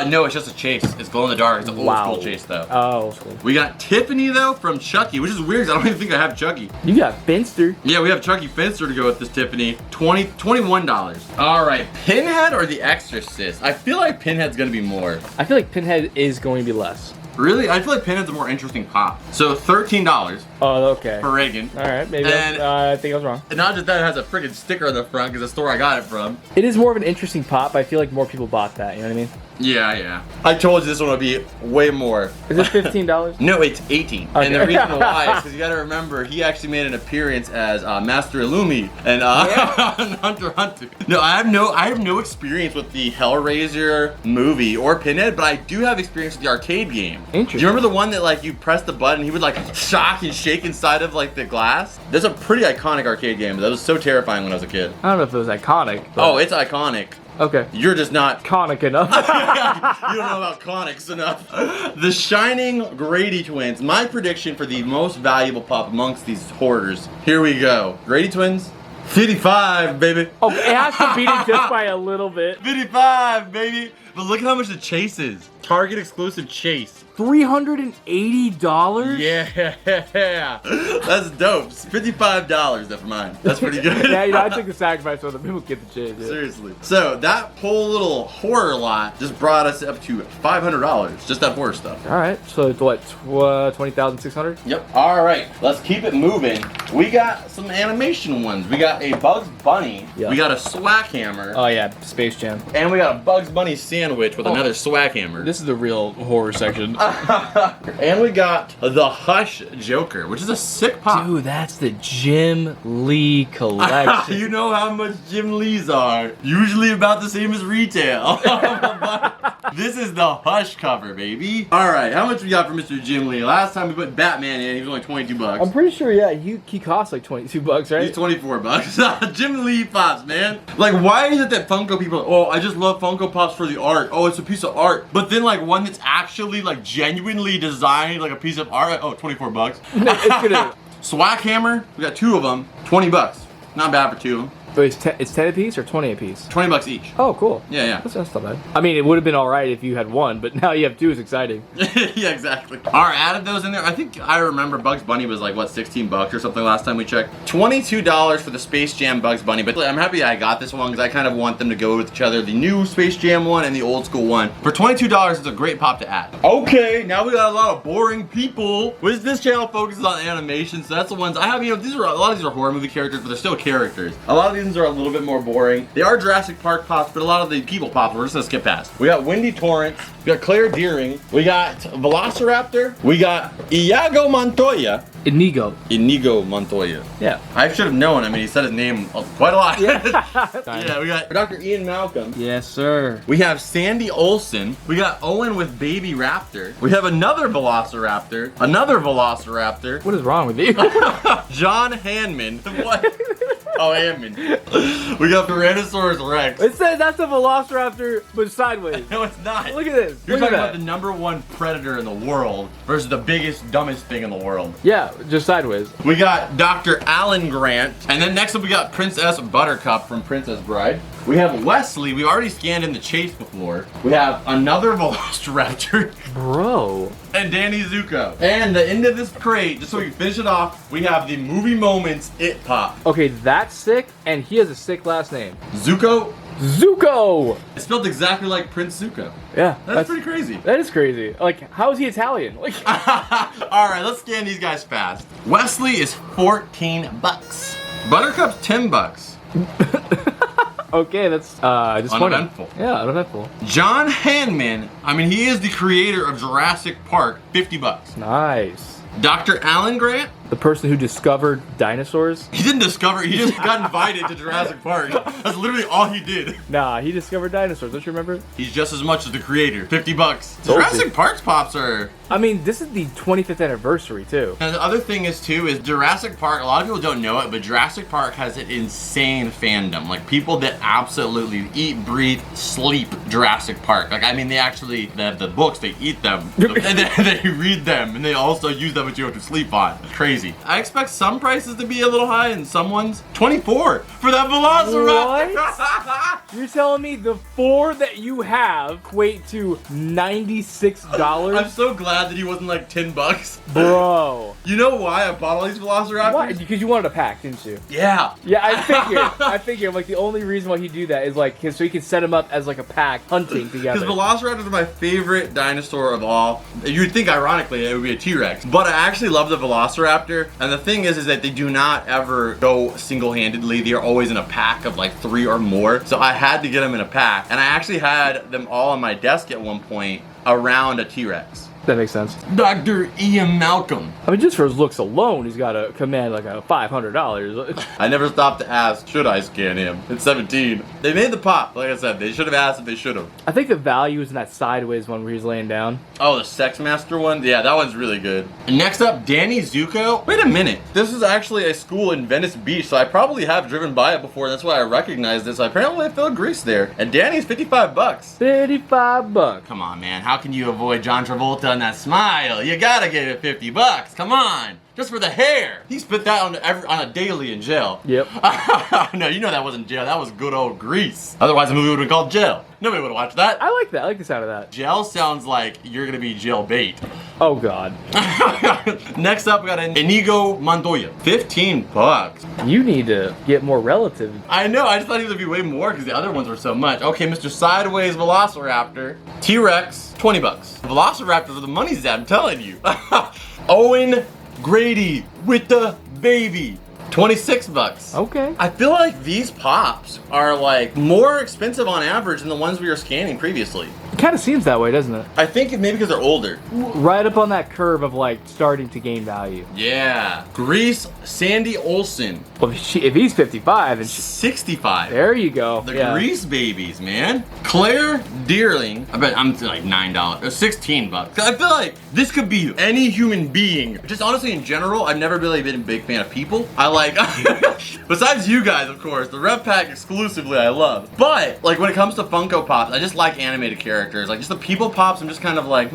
Speaker 1: No, it's just a chase. It's glow in the dark. It's an old school chase though.
Speaker 4: Oh, old school.
Speaker 1: We got Tiffany though from Chucky, which is weird because I don't even think I have Chucky.
Speaker 4: You got Finster.
Speaker 1: Yeah, we have Chucky Finster to go with this Tiffany. $21. All right, Pinhead or The Exorcist? I feel like Pinhead's gonna be more.
Speaker 4: I feel like Pinhead is going to be less.
Speaker 1: Really? I feel like Pinhead's a more interesting pop. So $13
Speaker 4: Oh, okay.
Speaker 1: for Reagan.
Speaker 4: All right, maybe
Speaker 1: And-
Speaker 4: I think I was wrong.
Speaker 1: And not just that, it has a freaking sticker on the front because the store I got it from.
Speaker 4: It is more of an interesting pop, but I feel like more people bought that, you know what I mean?
Speaker 1: Yeah. I told you this one would be way more.
Speaker 4: Is it $15?
Speaker 1: No, it's 18.
Speaker 4: Okay.
Speaker 1: And the reason why is because you gotta remember, he actually made an appearance as Master Illumi and Hunter x Hunter. No, I have no experience with the Hellraiser movie or Pinhead, but I do have experience with the arcade game.
Speaker 4: Interesting.
Speaker 1: Do you remember the one that like you press the button, he would like shock and shake inside of like the glass? That's a pretty iconic arcade game. That was so terrifying when I was a kid.
Speaker 4: I don't know if it was iconic. But...
Speaker 1: Oh, it's iconic.
Speaker 4: Okay.
Speaker 1: You're just not
Speaker 4: Iconic enough.
Speaker 1: you don't know about conics enough. The Shining Grady twins. My prediction for the most valuable pop amongst these hoarders. Here we go. Grady twins, 55, baby.
Speaker 4: Oh, it has to beat it just by a little bit.
Speaker 1: 55, baby. But look at how much the chase is. Target exclusive Chase.
Speaker 4: $380?
Speaker 1: Yeah, that's dope. It's $55 though for mine. That's pretty good.
Speaker 4: Yeah, you know, I took the sacrifice so the people get the chase. Yeah.
Speaker 1: Seriously. So that whole little horror lot just brought us up to $500. Just that horror stuff.
Speaker 4: All right, so it's what, 20,600?
Speaker 1: Yep. All right, let's keep it moving. We got some animation ones. We got a Bugs Bunny.
Speaker 4: Yeah.
Speaker 1: We got a Swag Hammer.
Speaker 4: Oh yeah, Space Jam.
Speaker 1: And we got a Bugs Bunny sandwich with another Swag Hammer.
Speaker 4: This is the real horror section.
Speaker 1: And we got the Hush Joker, which is a sick pop.
Speaker 4: Dude, that's the Jim Lee collection.
Speaker 1: You know how much Jim Lee's are. Usually about the same as retail. This is the Hush cover, baby. All right, how much we got for Mr. Jim Lee? Last time we put Batman in, he was only 22 bucks.
Speaker 4: I'm pretty sure, yeah, he costs like 22 bucks, right?
Speaker 1: He's 24 bucks. Jim Lee Pops, man. Like, why is it that Funko people are, oh, I just love Funko Pops for the art. Oh, it's a piece of art. But then, like, one that's actually, like, genuinely designed, like a piece of art, oh, 24 bucks.
Speaker 4: It's gonna...
Speaker 1: Swag Hammer, we got 2 of them, 20 bucks. Not bad for 2 of them.
Speaker 4: Wait, it's 10 a piece or 20 a piece?
Speaker 1: 20 bucks each.
Speaker 4: Oh, cool.
Speaker 1: Yeah.
Speaker 4: That's not bad. I mean, it would have been all right if you had one, but now you have 2 is exciting.
Speaker 1: Yeah, exactly. All right, added those in there. I think I remember Bugs Bunny was like, what, 16 bucks or something last time we checked. $22 for the Space Jam Bugs Bunny, but I'm happy I got this one because I kind of want them to go with each other. The new Space Jam one and the old school one. For $22, it's a great pop to add. Okay, now we got a lot of boring people. This channel focuses on animation, so that's the ones I have. You know, a lot of these are horror movie characters, but they're still characters. A lot of these are a little bit more boring. They are Jurassic Park pops, but a lot of the people pops we're just gonna skip past. We got Wendy Torrance, we got Claire Deering, we got Velociraptor, we got Iago Montoya. Inigo Montoya.
Speaker 4: Yeah.
Speaker 1: I should have known. I mean, he said his name quite a lot.
Speaker 4: Yeah.
Speaker 1: Yeah, we got Dr. Ian Malcolm.
Speaker 4: Yes, sir.
Speaker 1: We have Sandy Olsen. We got Owen with Baby Raptor. We have another Velociraptor.
Speaker 4: What is wrong with you?
Speaker 1: John Hanman. What? Oh, Hanman. We got Tyrannosaurus Rex.
Speaker 4: It says that's a Velociraptor, but sideways.
Speaker 1: No, it's not.
Speaker 4: Look at this.
Speaker 1: You're
Speaker 4: Look at
Speaker 1: talking about
Speaker 4: that.
Speaker 1: the #1 predator in the world versus the biggest, dumbest thing in the world.
Speaker 4: Yeah, just sideways.
Speaker 1: We got Dr. Alan Grant. And then next up we got Princess Buttercup from Princess Bride. We have Wesley. We already scanned in the chase before. We have another Velociraptor.
Speaker 4: Bro.
Speaker 1: And Danny Zuko. And the end of this crate, just so we can finish it off, we have the Movie Moments It Pop.
Speaker 4: Okay, that's sick, and he has a sick last name.
Speaker 1: Zuko.
Speaker 4: Zuko!
Speaker 1: It's spelled exactly like Prince Zuko.
Speaker 4: Yeah.
Speaker 1: That's pretty crazy.
Speaker 4: That is crazy. Like, how is he Italian? Like,
Speaker 1: Alright, let's scan these guys fast. Wesley is 14 bucks. Buttercup's 10 bucks.
Speaker 4: okay, that's disappointing.
Speaker 1: Uneventful.
Speaker 4: Yeah, uneventful.
Speaker 1: John Hanman, I mean, he is the creator of Jurassic Park, 50 bucks.
Speaker 4: Nice.
Speaker 1: Dr. Alan Grant,
Speaker 4: The person who discovered dinosaurs?
Speaker 1: he didn't discover, he just got invited to Jurassic Park. That's literally all he did.
Speaker 4: Nah, he discovered dinosaurs. Don't you remember?
Speaker 1: He's just as much as the creator, 50 bucks.
Speaker 4: Told you.
Speaker 1: Jurassic Park's pops are...
Speaker 4: I mean, this is the 25th anniversary, too.
Speaker 1: And the other thing is, too, is Jurassic Park, a lot of people don't know it, but Jurassic Park has an insane fandom. Like, people that absolutely eat, breathe, sleep Jurassic Park. Like, I mean, they actually, they have the books, they eat them, and they read them, and they also use them to go to sleep on. Crazy. I expect some prices to be a little high, and some ones, 24 for that Velociraptor.
Speaker 4: What? You're telling me the 4 that you have equate to $96?
Speaker 1: I'm so glad that he wasn't like 10 bucks.
Speaker 4: Bro.
Speaker 1: You know why I bought all these Velociraptors?
Speaker 4: Why? Because you wanted a pack, didn't you?
Speaker 1: Yeah.
Speaker 4: Yeah, I figured. Like, the only reason why he'd do that is, like, so he can set them up as, like, a pack hunting together.
Speaker 1: Because Velociraptors are my favorite dinosaur of all. You'd think, ironically, it would be a T-Rex. But I actually love the Velociraptor. And the thing is that they do not ever go single-handedly. They are always in a pack of, like, 3 or more. So I had to get them in a pack. And I actually had them all on my desk at one point around a T-Rex.
Speaker 4: That makes sense.
Speaker 1: Dr. Ian Malcolm.
Speaker 4: I mean, just for his looks alone, he's got to command like a $500.
Speaker 1: I never stopped to ask, should I scan him? It's 17. They made the pop, like I said. They should have asked if they should have.
Speaker 4: I think the value is in that sideways one where he's laying down.
Speaker 1: Oh, the Sex Master one? Yeah, that one's really good. And next up, Danny Zuko. Wait a minute. This is actually a school in Venice Beach, so I probably have driven by it before. That's why I recognize this. Apparently, I filled grease there. And Danny's 55 bucks.
Speaker 4: 55 bucks.
Speaker 1: Come on, man. How can you avoid John Travolta and that smile? You gotta get it 50 bucks. Come on. just for the hair. He spit that on a daily in jail.
Speaker 4: Yep.
Speaker 1: No, you know that wasn't jail. That was good old Grease. Otherwise, the movie would have been called Jail. Nobody would have watched that.
Speaker 4: I like that. I like the sound of that.
Speaker 1: Jail sounds like you're gonna be jail bait.
Speaker 4: Oh God.
Speaker 1: Next up, we got an Inigo Montoya. 15 bucks.
Speaker 4: You need to get more relative.
Speaker 1: I know, I just thought he would be way more because the other ones were so much. Okay, Mr. Sideways Velociraptor. T-Rex, 20 bucks. Velociraptors are the money's at, I'm telling you. Owen Grady with the baby. 26 bucks.
Speaker 4: Okay.
Speaker 1: I feel like these pops are like more expensive on average than the ones we were scanning previously.
Speaker 4: It kind of seems that way, doesn't it?
Speaker 1: I think maybe because they're older.
Speaker 4: Right up on that curve of like starting to gain value.
Speaker 1: Yeah. Grease Sandy Olsen.
Speaker 4: Well, if he's 55 and
Speaker 1: 65.
Speaker 4: there you go.
Speaker 1: The
Speaker 4: Yeah.
Speaker 1: Grease babies, man. Claire Dearling. I bet I'm like $9 or 16 bucks. I feel like this could be any human being. Just honestly, in general, I've never really been a big fan of people. I like, besides you guys, of course, the Rev Pack exclusively I love. But like when it comes to Funko Pops, I just like animated characters. Like just the people pops, I'm just kind of like,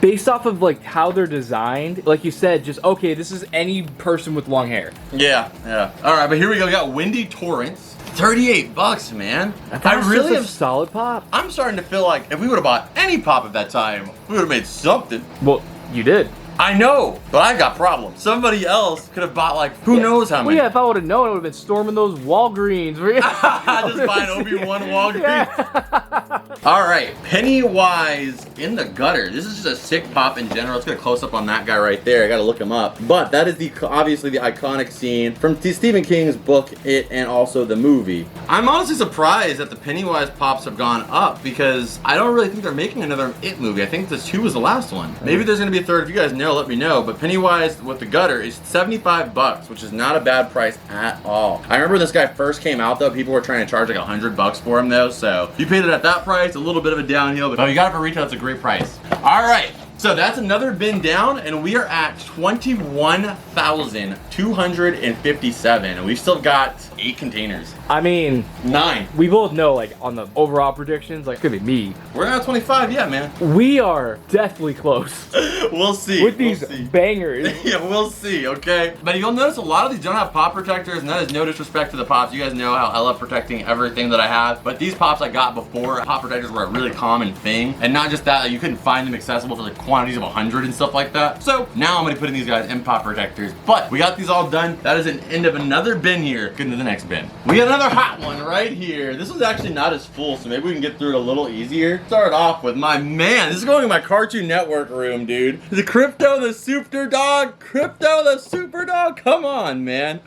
Speaker 4: Based off of like how they're designed, like you said, just okay, this is any person with long hair.
Speaker 1: Yeah, yeah. All right, but here we go. We got Wendy Torrance. 38 bucks, man.
Speaker 4: That's
Speaker 1: really
Speaker 4: just a solid pop.
Speaker 1: I'm starting to feel like if we would have bought any pop at that time, we would have made something.
Speaker 4: Well, you did.
Speaker 1: I know, but I got problems. Somebody else could have bought like who knows how
Speaker 4: Well,
Speaker 1: many.
Speaker 4: yeah, if I would have known, I would have been storming those Walgreens.
Speaker 1: Just buying Obi-Wan Walgreens.
Speaker 4: Yeah.
Speaker 1: All right, Pennywise in the gutter. This is just a sick pop in general. Let's get a close up on that guy right there. I gotta look him up. But that is obviously the iconic scene from Stephen King's book, It, and also the movie. I'm honestly surprised that the Pennywise pops have gone up because I don't really think they're making another It movie. I think this 2 was the last one. Maybe there's gonna be a third. If you guys know, let me know. But Pennywise with the gutter is 75 bucks, which is not a bad price at all. I remember when this guy first came out though, people were trying to charge like 100 bucks for him though. So you paid it at that price, a little bit of a downhill, but if you got it for retail, it's a great price. All right. So that's another bin down, and we are at 21,257, and we've still got 8 containers.
Speaker 4: I mean,
Speaker 1: 9.
Speaker 4: we both know, like, on the overall predictions, like, it's gonna be me.
Speaker 1: We're at 25, yeah, man.
Speaker 4: We are deathly close.
Speaker 1: We'll see.
Speaker 4: With these bangers.
Speaker 1: Yeah, we'll see, okay? But you'll notice a lot of these don't have pop protectors, and that is no disrespect to the pops. You guys know how I love protecting everything that I have, but these pops I got before pop protectors were a really common thing, and not just that, you couldn't find them accessible for like quantities of 100 and stuff like that. So now I'm gonna put in these guys in pop protectors, but we got these all done. That is an end of another bin here. Get into the next bin. We got another hot one right here. This was actually not as full, so maybe we can get through it a little easier. Start off with my man. This is going in my Cartoon Network room, dude. The Crypto the Super Dog. Crypto the Super Dog. Come on, man.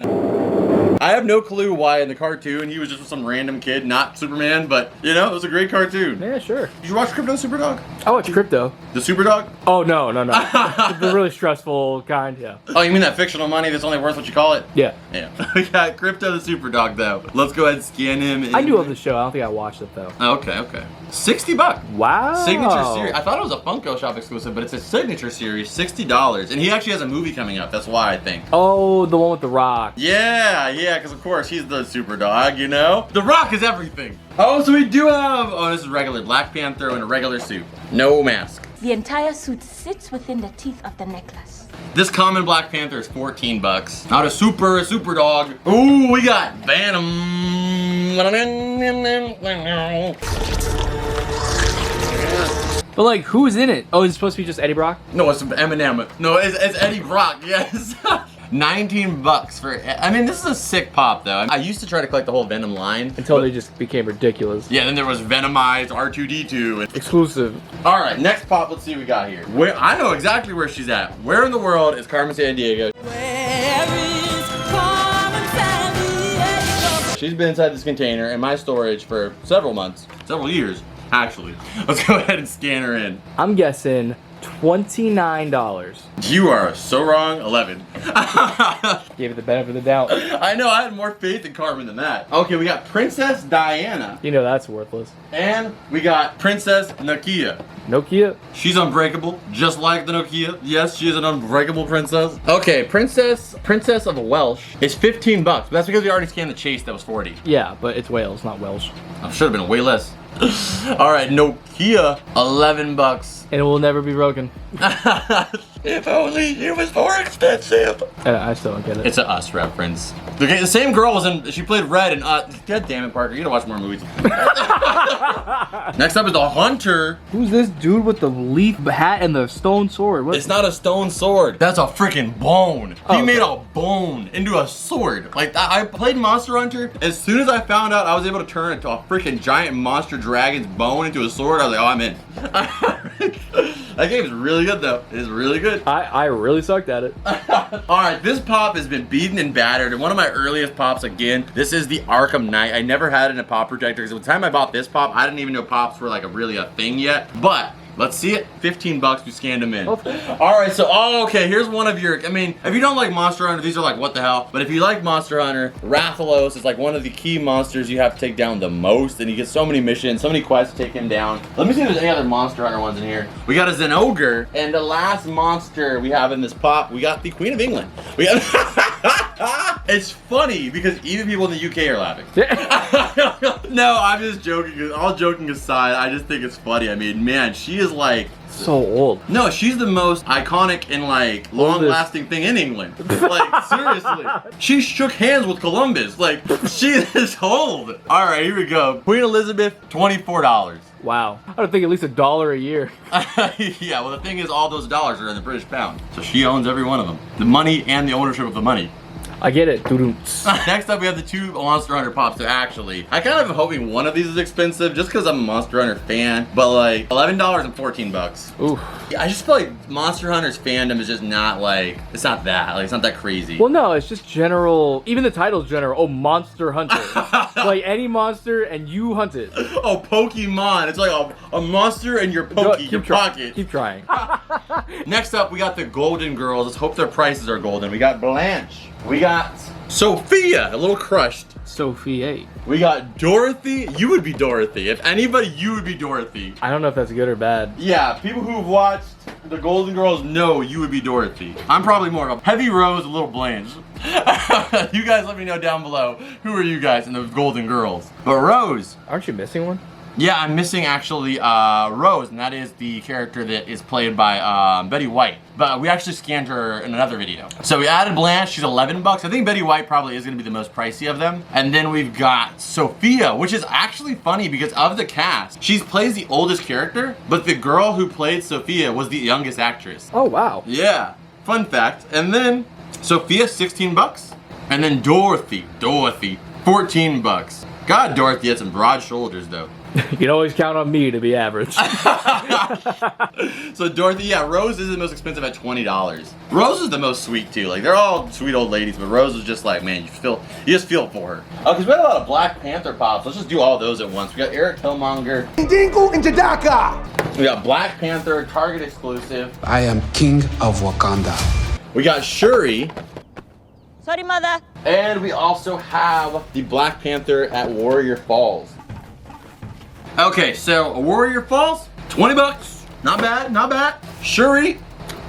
Speaker 1: I have no clue why in the cartoon he was just some random kid, not Superman, but you know, it was a great cartoon.
Speaker 4: Yeah, sure.
Speaker 1: Did you watch Crypto the Super Dog?
Speaker 4: I watch Crypto.
Speaker 1: The Super Dog?
Speaker 4: Oh, no. The really stressful kind, yeah.
Speaker 1: Oh, you mean that fictional money that's only worth what you call it?
Speaker 4: Yeah.
Speaker 1: Yeah. We got Crypto the Super Dog though. Let's go ahead and scan him.
Speaker 4: I knew of the show. I don't think I watched it, though.
Speaker 1: Oh, okay, okay. 60 bucks.
Speaker 4: Wow.
Speaker 1: Signature series. I thought it was a Funko Shop exclusive, but it's a signature series, $60. And he actually has a movie coming up. That's why I think.
Speaker 4: Oh, the one with The Rock.
Speaker 1: Yeah, because of course he's the super dog, you know? The Rock is everything. Oh, so we do have, this is regular Black Panther in a regular suit. No mask.
Speaker 9: The entire suit sits within the teeth of the necklace.
Speaker 1: This common Black Panther is 14 bucks. Not a super dog. Ooh, we got Venom.
Speaker 4: But like, who's in it? Oh, is it supposed to be just Eddie Brock?
Speaker 1: No, it's Eminem. No, it's Eddie Brock, yes. 19 bucks for, I mean, this is a sick pop though. I used to try to collect the whole Venom line.
Speaker 4: Until they just became ridiculous.
Speaker 1: Yeah, then there was Venomized R2-D2.
Speaker 4: Exclusive.
Speaker 1: All right, next pop, let's see what we got here. Where, I know exactly where she's at. Where in the world is Carmen Sandiego? She's been inside this container in my storage for several months, several years, actually. Let's go ahead and scan her in.
Speaker 4: I'm guessing $29.
Speaker 1: You are so wrong. 11.
Speaker 4: Gave it the benefit of the doubt.
Speaker 1: I know, I had more faith in Carmen than that. Okay, we got Princess Diana.
Speaker 4: You know that's worthless.
Speaker 1: And we got Princess Nakia.
Speaker 4: Nokia?
Speaker 1: She's unbreakable, just like the Nokia. Yes, she is an unbreakable princess. Okay, Princess of Welsh is 15 bucks. But that's because we already scanned the chase that was 40.
Speaker 4: Yeah, but it's Wales, not Welsh.
Speaker 1: Should have been way less. All right, Nokia. Sophia, 11 bucks.
Speaker 4: And it will never be broken.
Speaker 1: If only it was more expensive.
Speaker 4: I still don't get it.
Speaker 1: It's a Us reference. The same girl was in, she played Red and God damn it, Parker, you gotta watch more movies. Next up is the Hunter.
Speaker 4: Who's this dude with the leaf hat and the stone sword? What?
Speaker 1: It's not a stone sword. That's a freaking bone.
Speaker 4: Oh,
Speaker 1: He made a bone into a sword. Like, I played Monster Hunter. As soon as I found out I was able to turn it to a freaking giant monster dragon's bone into a sword, I was like, oh, I'm in. That game is really good, though. It is really good.
Speaker 4: I really sucked at it.
Speaker 1: All right, this pop has been beaten and battered. And one of my earliest pops, again, this is the Arkham Knight. I never had it in a pop protector because by the time I bought this pop, I didn't even know pops were like really a thing yet. But let's see it. 15 bucks, we scanned them in.
Speaker 4: Okay.
Speaker 1: All right, so, okay, here's one of your, I mean, if you don't like Monster Hunter, these are like, what the hell? But if you like Monster Hunter, Rathalos is like one of the key monsters you have to take down the most, and you get so many missions, so many quests to take him down. Let me see if there's any other Monster Hunter ones in here. We got a Zenogre, and the last monster we have in this pop, we got the Queen of England. We got, it's funny, because even people in the UK are laughing. No, I'm just joking, all joking aside, I just think it's funny. I mean, man, she is like,
Speaker 4: So old.
Speaker 1: no, she's the most iconic and like long-lasting thing in England. Like, seriously. She shook hands with Columbus. Like, she is old. All right, here we go. Queen Elizabeth, $24.
Speaker 4: Wow. I would think at least $1 a year.
Speaker 1: Yeah, well, the thing is, all those dollars are in the British pound. So she owns every one of them. The money and the ownership of the money.
Speaker 4: I get it. Doo-doo-ts.
Speaker 1: Next up, we have the two Monster Hunter pops. So actually, I kind of am hoping one of these is expensive just because I'm a Monster Hunter fan. But like, $11 and 14 bucks.
Speaker 4: Ooh.
Speaker 1: I just feel like Monster Hunter's fandom is just not like, it's not that. Like, it's not that crazy.
Speaker 4: Well, no, it's just general. Even the title's general. Oh, Monster Hunter. Like any monster and you hunt it.
Speaker 1: Oh, Pokemon. It's like a monster in your pocket.
Speaker 4: Keep trying.
Speaker 1: Next up, we got the Golden Girls. Let's hope their prices are golden. We got Blanche. We got Sophia, a little crushed.
Speaker 4: Sophie 8.
Speaker 1: We got Dorothy. You would be Dorothy. If anybody, you would be Dorothy.
Speaker 4: I don't know if that's good or bad.
Speaker 1: Yeah, people who've watched the Golden Girls know you would be Dorothy. I'm probably more of a heavy Rose, a little Blanche. You guys let me know down below. Who are you guys in the Golden Girls? But Rose.
Speaker 4: Aren't you missing one?
Speaker 1: Yeah, I'm missing actually Rose, and that is the character that is played by Betty White. But we actually scanned her in another video. So we added Blanche, she's 11 bucks. I think Betty White probably is gonna be the most pricey of them. And then we've got Sophia, which is actually funny because of the cast, she plays the oldest character, but the girl who played Sophia was the youngest actress.
Speaker 4: Oh, wow.
Speaker 1: Yeah, fun fact. And then Sophia, 16 bucks. And then Dorothy, 14 bucks. God, Dorothy had some broad shoulders though.
Speaker 4: You can always count on me to be average.
Speaker 1: So Dorothy, yeah, Rose is the most expensive at $20. Rose is the most sweet too. Like, they're all sweet old ladies, but Rose is just like, man, you just feel for her. Oh, because we had a lot of Black Panther pops. Let's just do all those at once. We got Eric Killmonger.
Speaker 2: Dingle into Dhaka!
Speaker 1: We got Black Panther, Target exclusive.
Speaker 10: I am king of Wakanda.
Speaker 1: We got Shuri.
Speaker 5: Sorry, mother.
Speaker 1: And we also have the Black Panther at Warrior Falls. Okay, so Warrior Falls, 20 bucks. Not bad, not bad. Shuri,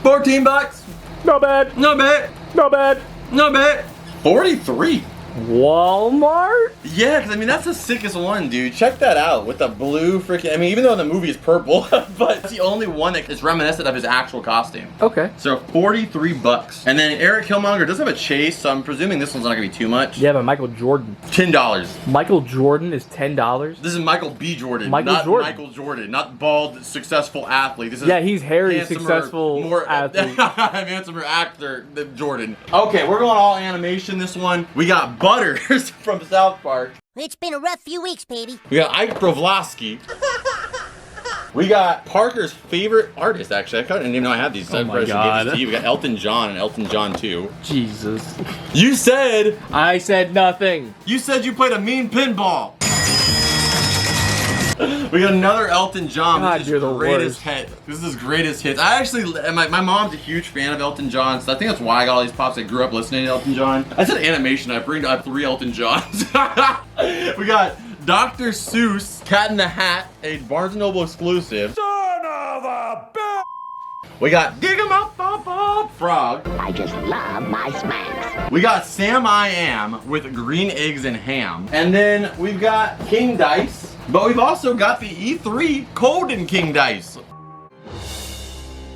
Speaker 1: 14 bucks.
Speaker 4: Not bad.
Speaker 1: Not bad.
Speaker 4: Not bad.
Speaker 1: Not bad. 43.
Speaker 4: Walmart?
Speaker 1: Yeah, because I mean, that's the sickest one, dude. Check that out with the blue freaking, I mean, even though the movie is purple, but it's the only one that is reminiscent of his actual costume.
Speaker 4: Okay.
Speaker 1: So 43 bucks. And then Eric Killmonger does have a chase, so I'm presuming this one's not gonna be too much.
Speaker 4: Yeah, but Michael Jordan.
Speaker 1: $10.
Speaker 4: Michael Jordan is $10?
Speaker 1: This is Michael B. Jordan,
Speaker 4: Michael
Speaker 1: not
Speaker 4: Jordan.
Speaker 1: Michael Jordan, not bald, successful athlete. This is
Speaker 4: Yeah, he's hairy,
Speaker 1: handsomer,
Speaker 4: successful
Speaker 1: more
Speaker 4: athlete.
Speaker 1: handsomer actor than Jordan. Okay, we're going all animation this one. We got Butters from South Park.
Speaker 5: It's been a rough few weeks, baby.
Speaker 1: We got Ike Provlowski. We got Parker's favorite artist, actually. I didn't even know I had these.
Speaker 4: Oh my God.
Speaker 1: We got Elton John and Elton John 2.
Speaker 4: Jesus.
Speaker 1: You said...
Speaker 4: I said nothing.
Speaker 1: You said you played a mean pinball. We got another Elton John.
Speaker 4: God,
Speaker 1: this is
Speaker 4: you're the
Speaker 1: greatest
Speaker 4: worst.
Speaker 1: hit. This is his greatest hits. I actually, my mom's a huge fan of Elton John, so I think that's why I got all these pops. I grew up listening to Elton John. I said animation. I bring up 3 Elton Johns. We got Dr. Seuss, Cat in the Hat, a Barnes & Noble exclusive.
Speaker 2: Son of a bitch!
Speaker 1: We got Dig 'em Up, Pop Pop, Frog.
Speaker 3: I just love my smacks.
Speaker 1: We got Sam I Am with green eggs and ham. And then we've got King Dice. But we've also got the E3 Golden King dice.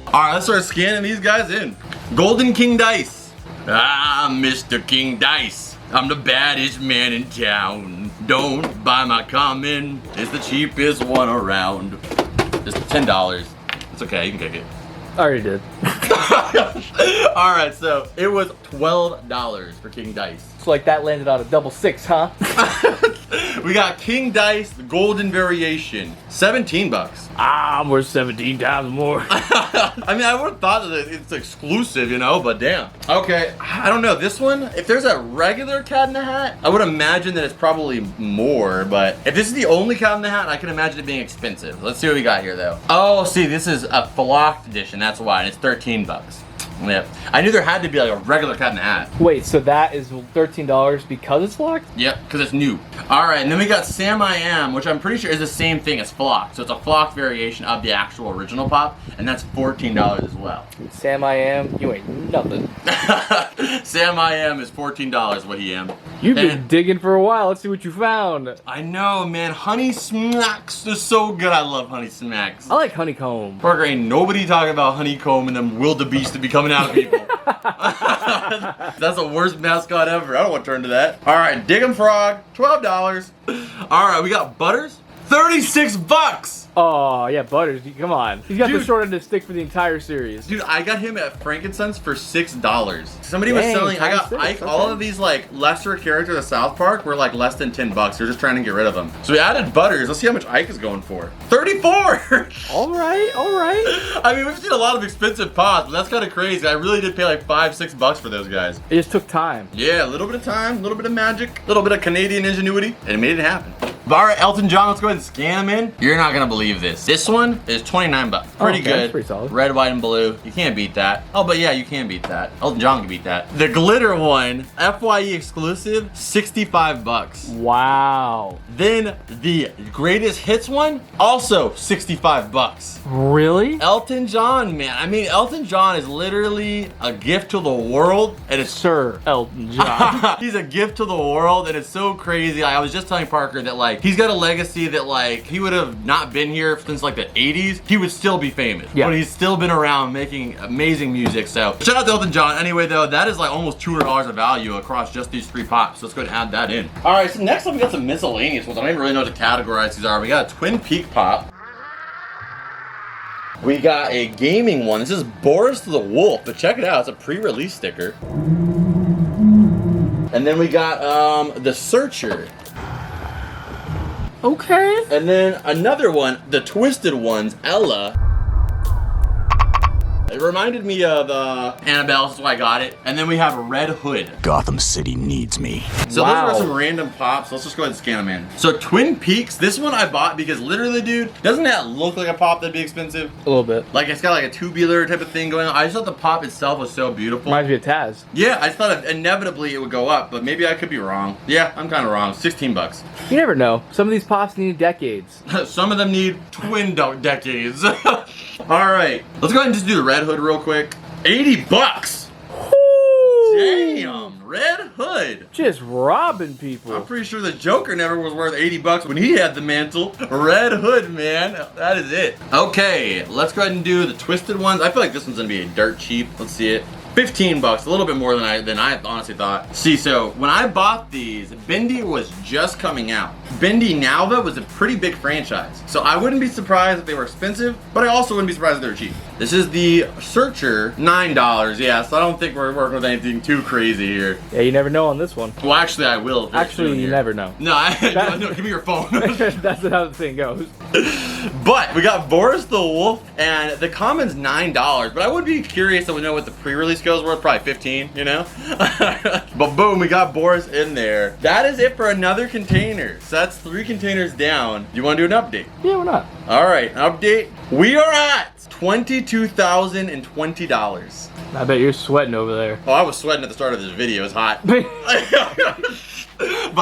Speaker 1: Alright, let's start scanning these guys in. Golden King dice. Ah, Mr. King Dice. I'm the baddest man in town. Don't buy my common. It's the cheapest one around. It's $10. It's okay, you can kick it.
Speaker 4: I already did.
Speaker 1: Alright, so it was $12 for King Dice.
Speaker 4: So like that landed on a double six, huh?
Speaker 1: We got King Dice, the golden variation, $17.
Speaker 4: Ah, I'm worth 17 times more.
Speaker 1: I mean, I would have thought that it's exclusive, you know, but damn. Okay, I don't know. This one, if there's a regular Cat in the Hat, I would imagine that it's probably more, but if this is the only Cat in the Hat, I can imagine it being expensive. Let's see what we got here, though. Oh, see, this is a flocked edition. That's why, and it's $13. Yep. I knew there had to be like a regular Cat in the Hat.
Speaker 4: Wait, so that is $13 because it's flocked?
Speaker 1: Yep, because it's new. Alright, and then we got Sam I Am, which I'm pretty sure is the same thing as flocked. So it's a flocked variation of the actual original pop, and that's $14 as well.
Speaker 4: Sam I Am, you ain't nothing.
Speaker 1: Sam I Am is $14 what he am.
Speaker 4: You've been digging for a while. Let's see what you found.
Speaker 1: I know, man. Honey Smacks is so good. I love Honey Smacks.
Speaker 4: I like honeycomb.
Speaker 1: Parker, ain't nobody talking about honeycomb and them wildebeest to be coming out of people. That's the worst mascot ever. I don't want to turn to that. All right, Diggum Frog, $12. All right, we got Butters, $36.
Speaker 4: Oh, yeah, Butters, come on. He's got
Speaker 1: Dude,
Speaker 4: the short end of the stick for the entire series.
Speaker 1: Dude, I got him at Frankincense for $6. Somebody was selling, I got Ike, all of these like lesser characters of South Park were like less than $10. They're just trying to get rid of them. So we added Butters. Let's see how much Ike is going for. $34.
Speaker 4: All right, all right.
Speaker 1: I mean, we've seen a lot of expensive pops, but that's kind of crazy. I really did pay like $5-6 for those guys.
Speaker 4: It just took time.
Speaker 1: Yeah, a little bit of time, a little bit of magic, a little bit of Canadian ingenuity, and it made it happen. But all right, Elton John, let's go ahead and scan him in. You're not gonna believe this. This one is $29. Pretty
Speaker 4: okay,
Speaker 1: good.
Speaker 4: That's pretty solid.
Speaker 1: Red, white, and blue. You can't beat that. Oh, but yeah, you can beat that. Elton John can beat that. The glitter one, FYE exclusive, $65.
Speaker 4: Wow.
Speaker 1: Then the greatest hits one, also $65.
Speaker 4: Really?
Speaker 1: Elton John, man. I mean, Elton John is literally a gift to the world, and it's
Speaker 4: Sir Elton John.
Speaker 1: he's a gift to the world, and it's so crazy. I was just telling Parker that like he's got a legacy that like he would have not been here since like the 80s, he would still be famous.
Speaker 4: Yeah.
Speaker 1: But he's still been around making amazing music. So shout out to Elton John. Anyway, though, that is like almost $200 of value across just these 3 pops. So let's go ahead and add that in. All right, so next up we got some miscellaneous ones. I don't even really know what to categorize these are. We got a Twin Peak pop. We got a gaming one. This is Boris the Wolf, but check it out. It's a pre-release sticker. And then we got the Searcher.
Speaker 4: Okay.
Speaker 1: And then another one, the Twisted Ones, Ella. It reminded me of Annabelle, that's why I got it. And then we have Red Hood.
Speaker 2: Gotham City needs me.
Speaker 1: So those are some random pops. Let's just go ahead and scan them in. So Twin Peaks, this one I bought because literally, dude, doesn't that look like a pop that'd be expensive?
Speaker 4: A little bit.
Speaker 1: Like it's got like a tubular type of thing going on. I just thought the pop itself was so beautiful.
Speaker 4: Reminds me of Taz.
Speaker 1: Yeah, I just thought inevitably it would go up, but maybe I could be wrong. Yeah, I'm kind of wrong. $16.
Speaker 4: You never know. Some of these pops need decades.
Speaker 1: Some of them need twin decades. All right, let's go ahead and just do the Red Hood real quick. $80. Damn, Red Hood.
Speaker 4: Just robbing people.
Speaker 1: I'm pretty sure the Joker never was worth $80 when he had the mantle. Red Hood, man, that is it. Okay, let's go ahead and do the Twisted Ones. I feel like this one's gonna be a dirt cheap. Let's see it. $15, a little bit more than I honestly thought. See, so when I bought these, Bendy was just coming out. Bendy Nalva was a pretty big franchise. So I wouldn't be surprised if they were expensive, but I also wouldn't be surprised if they were cheap. This is the Searcher, $9. Yeah, so I don't think we're working with anything too crazy here.
Speaker 4: Yeah, you never know on this one.
Speaker 1: Well, actually, I will.
Speaker 4: Actually, you never know.
Speaker 1: No, no, give me your phone.
Speaker 4: That's how the thing goes.
Speaker 1: But we got Boris the Wolf, and the common's $9. But I would be curious to know what the pre-release goes worth. Probably 15, you know? But boom, we got Boris in there. That is it for another container. So that's 3 containers down. You want to do an update?
Speaker 4: Yeah, why not?
Speaker 1: All right, update. We are at $22,020.
Speaker 4: I bet you're sweating over there.
Speaker 1: Oh, I was sweating at the start of this video. It's hot. But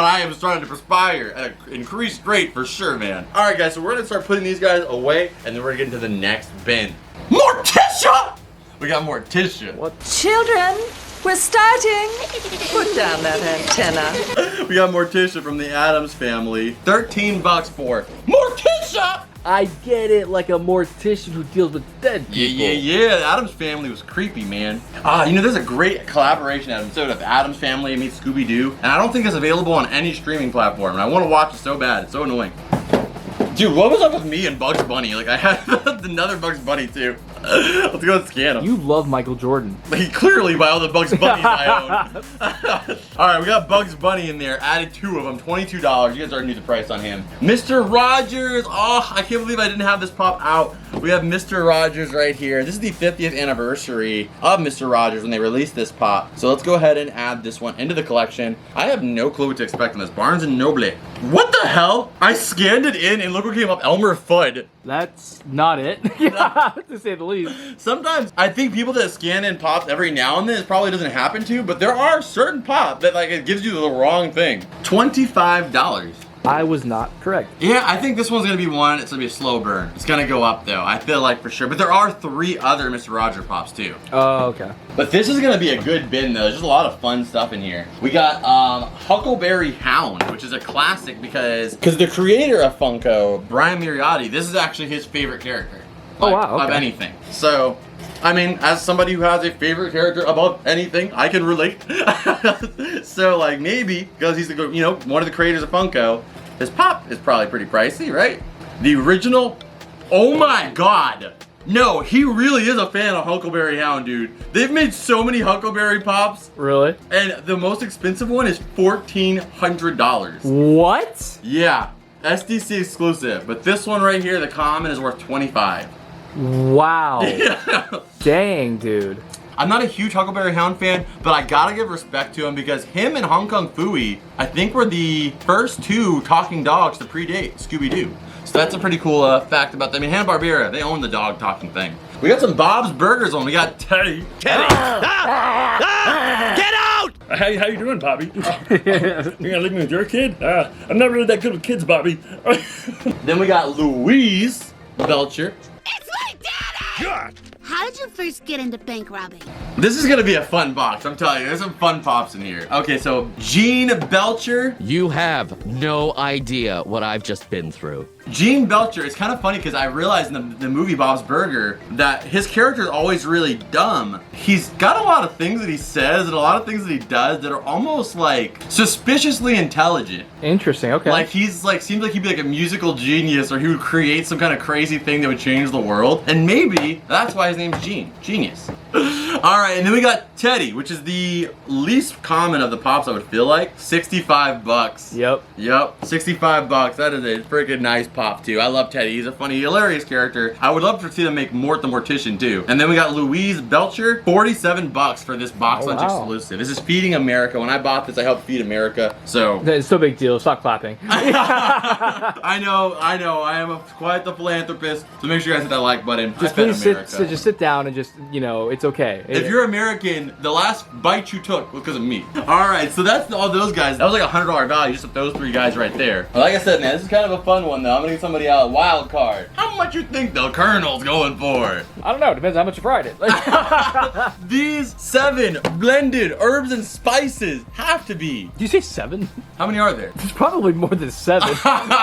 Speaker 1: I am starting to perspire at an increased rate for sure, man. All right, guys, so we're gonna start putting these guys away, and then we're gonna get into the next bin. Morticia! We got Morticia.
Speaker 4: What?
Speaker 9: Children,
Speaker 7: We're starting. Put down that antenna.
Speaker 1: We got Morticia from the Addams Family. 13 bucks for Morticia!
Speaker 4: I get it, like a mortician who deals with dead people.
Speaker 1: Yeah. The Addams Family was creepy, man. You know, there's a great collaboration episode of Addams Family meets Scooby-Doo, and I don't think it's available on any streaming platform, and I want to watch it so bad. It's so annoying. Dude, what was up with me and Bugs Bunny? Like, I had another Bugs Bunny, too. Let's go and scan him.
Speaker 4: You love Michael Jordan.
Speaker 1: Like, clearly by all the Bugs Bunnies I own. Alright, we got Bugs Bunny in there. Added 2 of them. $22. You guys already knew the price on him. Mr. Rogers. Oh, I can't believe I didn't have this pop out. We have Mr. Rogers right here. This is the 50th anniversary of Mr. Rogers when they released this pop. So let's go ahead and add this one into the collection. I have no clue what to expect on this. Barnes & Noble. What the hell? I scanned it in and look what came up. Elmer Fudd.
Speaker 4: That's not it. To say the least.
Speaker 1: Sometimes I think people that scan in pops every now and then, it probably doesn't happen to, but there are certain pops that like it gives you the wrong thing. $25.
Speaker 4: I was not correct.
Speaker 1: Yeah, I think this one's gonna be one. It's gonna be a slow burn. It's gonna go up though. I feel like for sure. But there are 3 other Mr. Roger pops too.
Speaker 4: Oh, okay.
Speaker 1: But this is gonna be a good bin though. There's just a lot of fun stuff in here. We got Huckleberry Hound, which is a classic because the creator of Funko, Brian Mariotti, this is actually his favorite character.
Speaker 4: Oh wow, okay.
Speaker 1: Of anything. So, I mean, as somebody who has a favorite character above anything, I can relate. So, like, maybe because he's the, you know, one of the creators of Funko, his pop is probably pretty pricey, right? The original. Oh my God. No, he really is a fan of Huckleberry Hound, dude. They've made so many Huckleberry pops.
Speaker 4: Really?
Speaker 1: And the most expensive one is $1,400.
Speaker 4: What?
Speaker 1: Yeah, SDC exclusive. But this one right here, the common, is worth $25.
Speaker 4: Wow.
Speaker 1: Yeah.
Speaker 4: Dang, dude.
Speaker 1: I'm not a huge Huckleberry Hound fan, but I gotta give respect to him because him and Hong Kong Phooey, I think, were the first 2 talking dogs to predate Scooby-Doo. So that's a pretty cool fact about them. I mean, Hanna-Barbera, they own the dog talking thing. We got some Bob's Burgers on. We got Teddy. Teddy! Get out!
Speaker 11: How you doing, Bobby? You gonna leave me with your kid? I'm not really that good with kids, Bobby.
Speaker 1: Then we got Louise Belcher.
Speaker 5: It's my daddy!
Speaker 11: God!
Speaker 5: How did you first get into bank robbing?
Speaker 1: This is gonna be a fun box, I'm telling you. There's some fun pops in here. Okay, so Gene Belcher.
Speaker 12: You have no idea what I've just been through.
Speaker 1: Gene Belcher, it's kind of funny because I realized in the movie Bob's Burger that his character is always really dumb. He's got a lot of things that he says and a lot of things that he does that are almost like suspiciously intelligent.
Speaker 4: Interesting, okay.
Speaker 1: Like he's like, seems like he'd be like a musical genius or he would create some kind of crazy thing that would change the world. And maybe that's why his name's Gene. Genius. All right, and then we got Teddy, which is the least common of the pops, I would feel like. 65 bucks.
Speaker 4: Yep.
Speaker 1: 65 bucks. That is a freaking nice pop too. I love Teddy. He's a funny, hilarious character. I would love to see them make Mort the Mortician too. And then we got Louise Belcher, 47 bucks for this box lunch exclusive. This is Feeding America. When I bought this, I helped feed America. So
Speaker 4: it's no big deal. Stop clapping.
Speaker 1: I know. I am quite the philanthropist. So make sure you guys hit that like button.
Speaker 4: Just please just sit down and just, you know, it's okay.
Speaker 1: If you're American, the last bite you took was because of me. All right, so that's all those guys. That was like a $100 value just with those 3 guys right there. But like I said, man, this is kind of a fun one though. I'm gonna get somebody out a wild card. How much you think the Colonel's going for?
Speaker 4: I don't know. Depends on how much you fried it.
Speaker 1: These 7 blended herbs and spices have to be.
Speaker 4: Did you say 7?
Speaker 1: How many are there?
Speaker 4: There's probably more than 7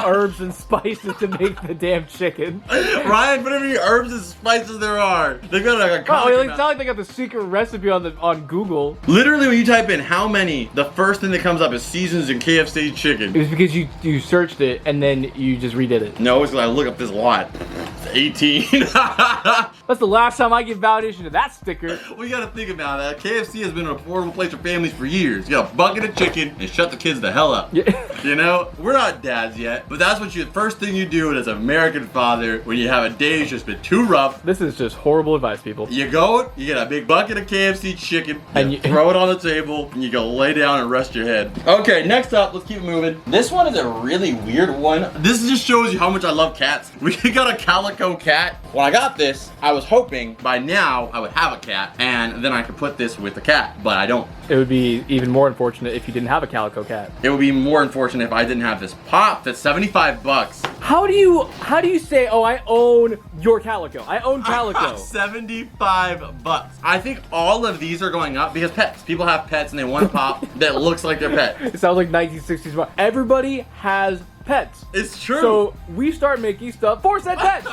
Speaker 4: herbs and spices to make the damn chicken.
Speaker 1: Ryan, what many herbs and spices there are? They've got like a
Speaker 4: it's not like they got the secret recipe on Google.
Speaker 1: Literally, when you type in how many, the first thing that comes up is seasons and KFC chicken.
Speaker 4: It was because you searched it and then you just redid it.
Speaker 1: No, it's because I look up this lot. It's 18.
Speaker 4: That's the last time I give validation to that sticker.
Speaker 1: We gotta think about that. KFC has been an affordable place for families for years. You got a bucket of chicken and shut the kids the hell up. Yeah. You know, we're not dads yet, but that's what first thing you do as an American father when you have a day that's just been too rough.
Speaker 4: This is just horrible advice, people.
Speaker 1: You go, you get a big bucket of KFC chicken, and you throw it on the table, and you go lay down and rest your head. Okay, next up, let's keep moving. This one is a really weird one. This just shows you how much I love cats. We got a calico calico cat. When I got this, I was hoping by now I would have a cat, and then I could put this with the cat, but I don't.
Speaker 4: It would be even more unfortunate if you didn't have a calico cat.
Speaker 1: It would be more unfortunate if I didn't have this pop that's 75 bucks.
Speaker 4: How do you say, oh, I own your calico? I own calico.
Speaker 1: 75 bucks. I think all of these are going up because pets. People have pets and they want a pop that looks like their pet.
Speaker 4: It sounds like 1960s. Everybody has pets.
Speaker 1: It's true.
Speaker 4: So we start making stuff for said pets.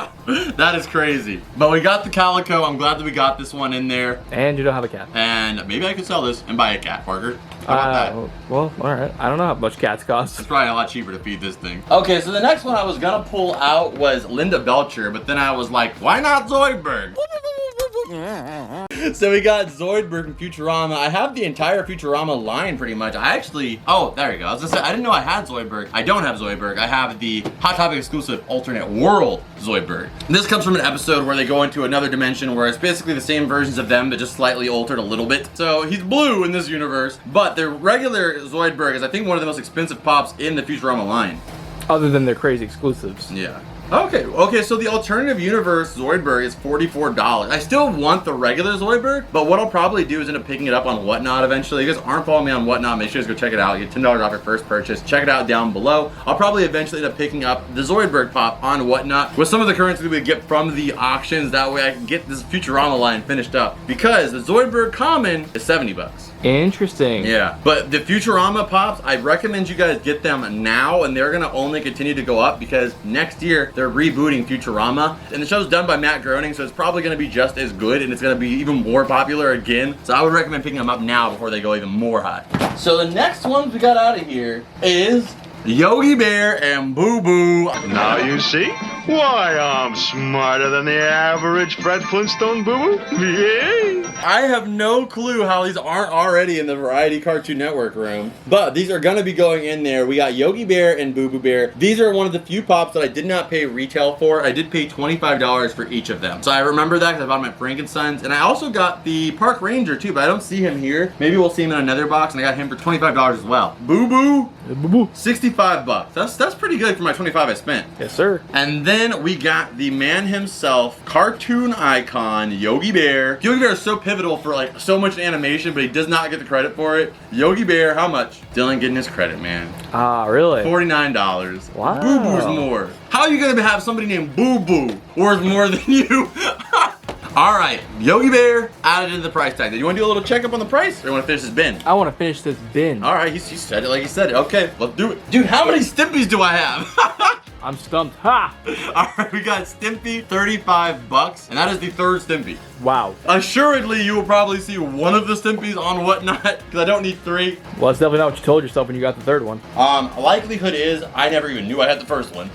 Speaker 1: That is crazy. But we got the calico. I'm glad that we got this one in there.
Speaker 4: And you don't have a cat.
Speaker 1: And maybe I could sell this and buy a cat, Parker. How about that?
Speaker 4: Well, all right. I don't know how much cats cost.
Speaker 1: It's probably a lot cheaper to feed this thing. Okay, so the next one I was gonna pull out was Linda Belcher, but then I was like, why not Zoidberg? So we got Zoidberg from Futurama. I have the entire Futurama line pretty much. I actually, oh, there you go. I was gonna say, I didn't know I had Zoidberg. I don't have Zoidberg. I have the Hot Topic exclusive alternate world Zoidberg. This comes from an episode where they go into another dimension where it's basically the same versions of them, but just slightly altered a little bit. So he's blue in this universe, but the regular Zoidberg is, I think, one of the most expensive pops in the Futurama line.
Speaker 4: Other than their crazy exclusives.
Speaker 1: Yeah. Okay, so the alternative universe Zoidberg is $44. I still want the regular Zoidberg, but what I'll probably do is end up picking it up on Whatnot eventually. If you guys aren't following me on Whatnot, make sure you guys go check it out. You get $10 off your first purchase. Check it out down below. I'll probably eventually end up picking up the Zoidberg pop on Whatnot with some of the currency we get from the auctions. That way I can get this Futurama line finished up, because the Zoidberg common is 70 bucks.
Speaker 4: Interesting.
Speaker 1: Yeah, but the Futurama pops, I recommend you guys get them now, and they're gonna only continue to go up because next year they're rebooting Futurama, and the show's done by Matt Groening, so it's probably gonna be just as good, and it's gonna be even more popular again. So I would recommend picking them up now before they go even more high. So the next ones we got out of here is Yogi Bear and Boo Boo.
Speaker 13: Now you see why I'm smarter than the average Fred Flintstone Boo Boo. Yeah.
Speaker 1: I have no clue how these aren't already in the Variety Cartoon Network room, but these are gonna be going in there. We got Yogi Bear and Boo Boo Bear. These are one of the few pops that I did not pay retail for. I did pay $25 for each of them. So I remember that because I bought them at Frankenstein's, and I also got the Park Ranger too, but I don't see him here. Maybe we'll see him in another box, and I got him for $25 as well. Boo Boo, 65 bucks. That's pretty good for my 25 I spent.
Speaker 4: Yes, sir.
Speaker 1: And then we got the man himself, cartoon icon, Yogi Bear. Yogi Bear is so pivotal for like so much animation, but he does not get the credit for it. Yogi Bear, how much? Dylan getting his credit, man.
Speaker 4: Ah, really?
Speaker 1: $49.
Speaker 4: Wow.
Speaker 1: Boo Boo's more. How are you gonna have somebody named Boo Boo worth more than you? All right, Yogi Bear added into the price tag. Do you want to do a little checkup on the price, or you want to finish this bin?
Speaker 4: I want to finish this bin.
Speaker 1: All right, he said it like he said it. Okay, let's do it. Dude, how many Stimpies do I have?
Speaker 4: I'm stumped. Ha!
Speaker 1: All right, we got Stimpy, 35 bucks, and that is the third Stimpy.
Speaker 4: Wow.
Speaker 1: Assuredly, you will probably see one of the Stimpies on Whatnot, because I don't need 3.
Speaker 4: Well, that's definitely not what you told yourself when you got the third one.
Speaker 1: Likelihood is I never even knew I had the first one.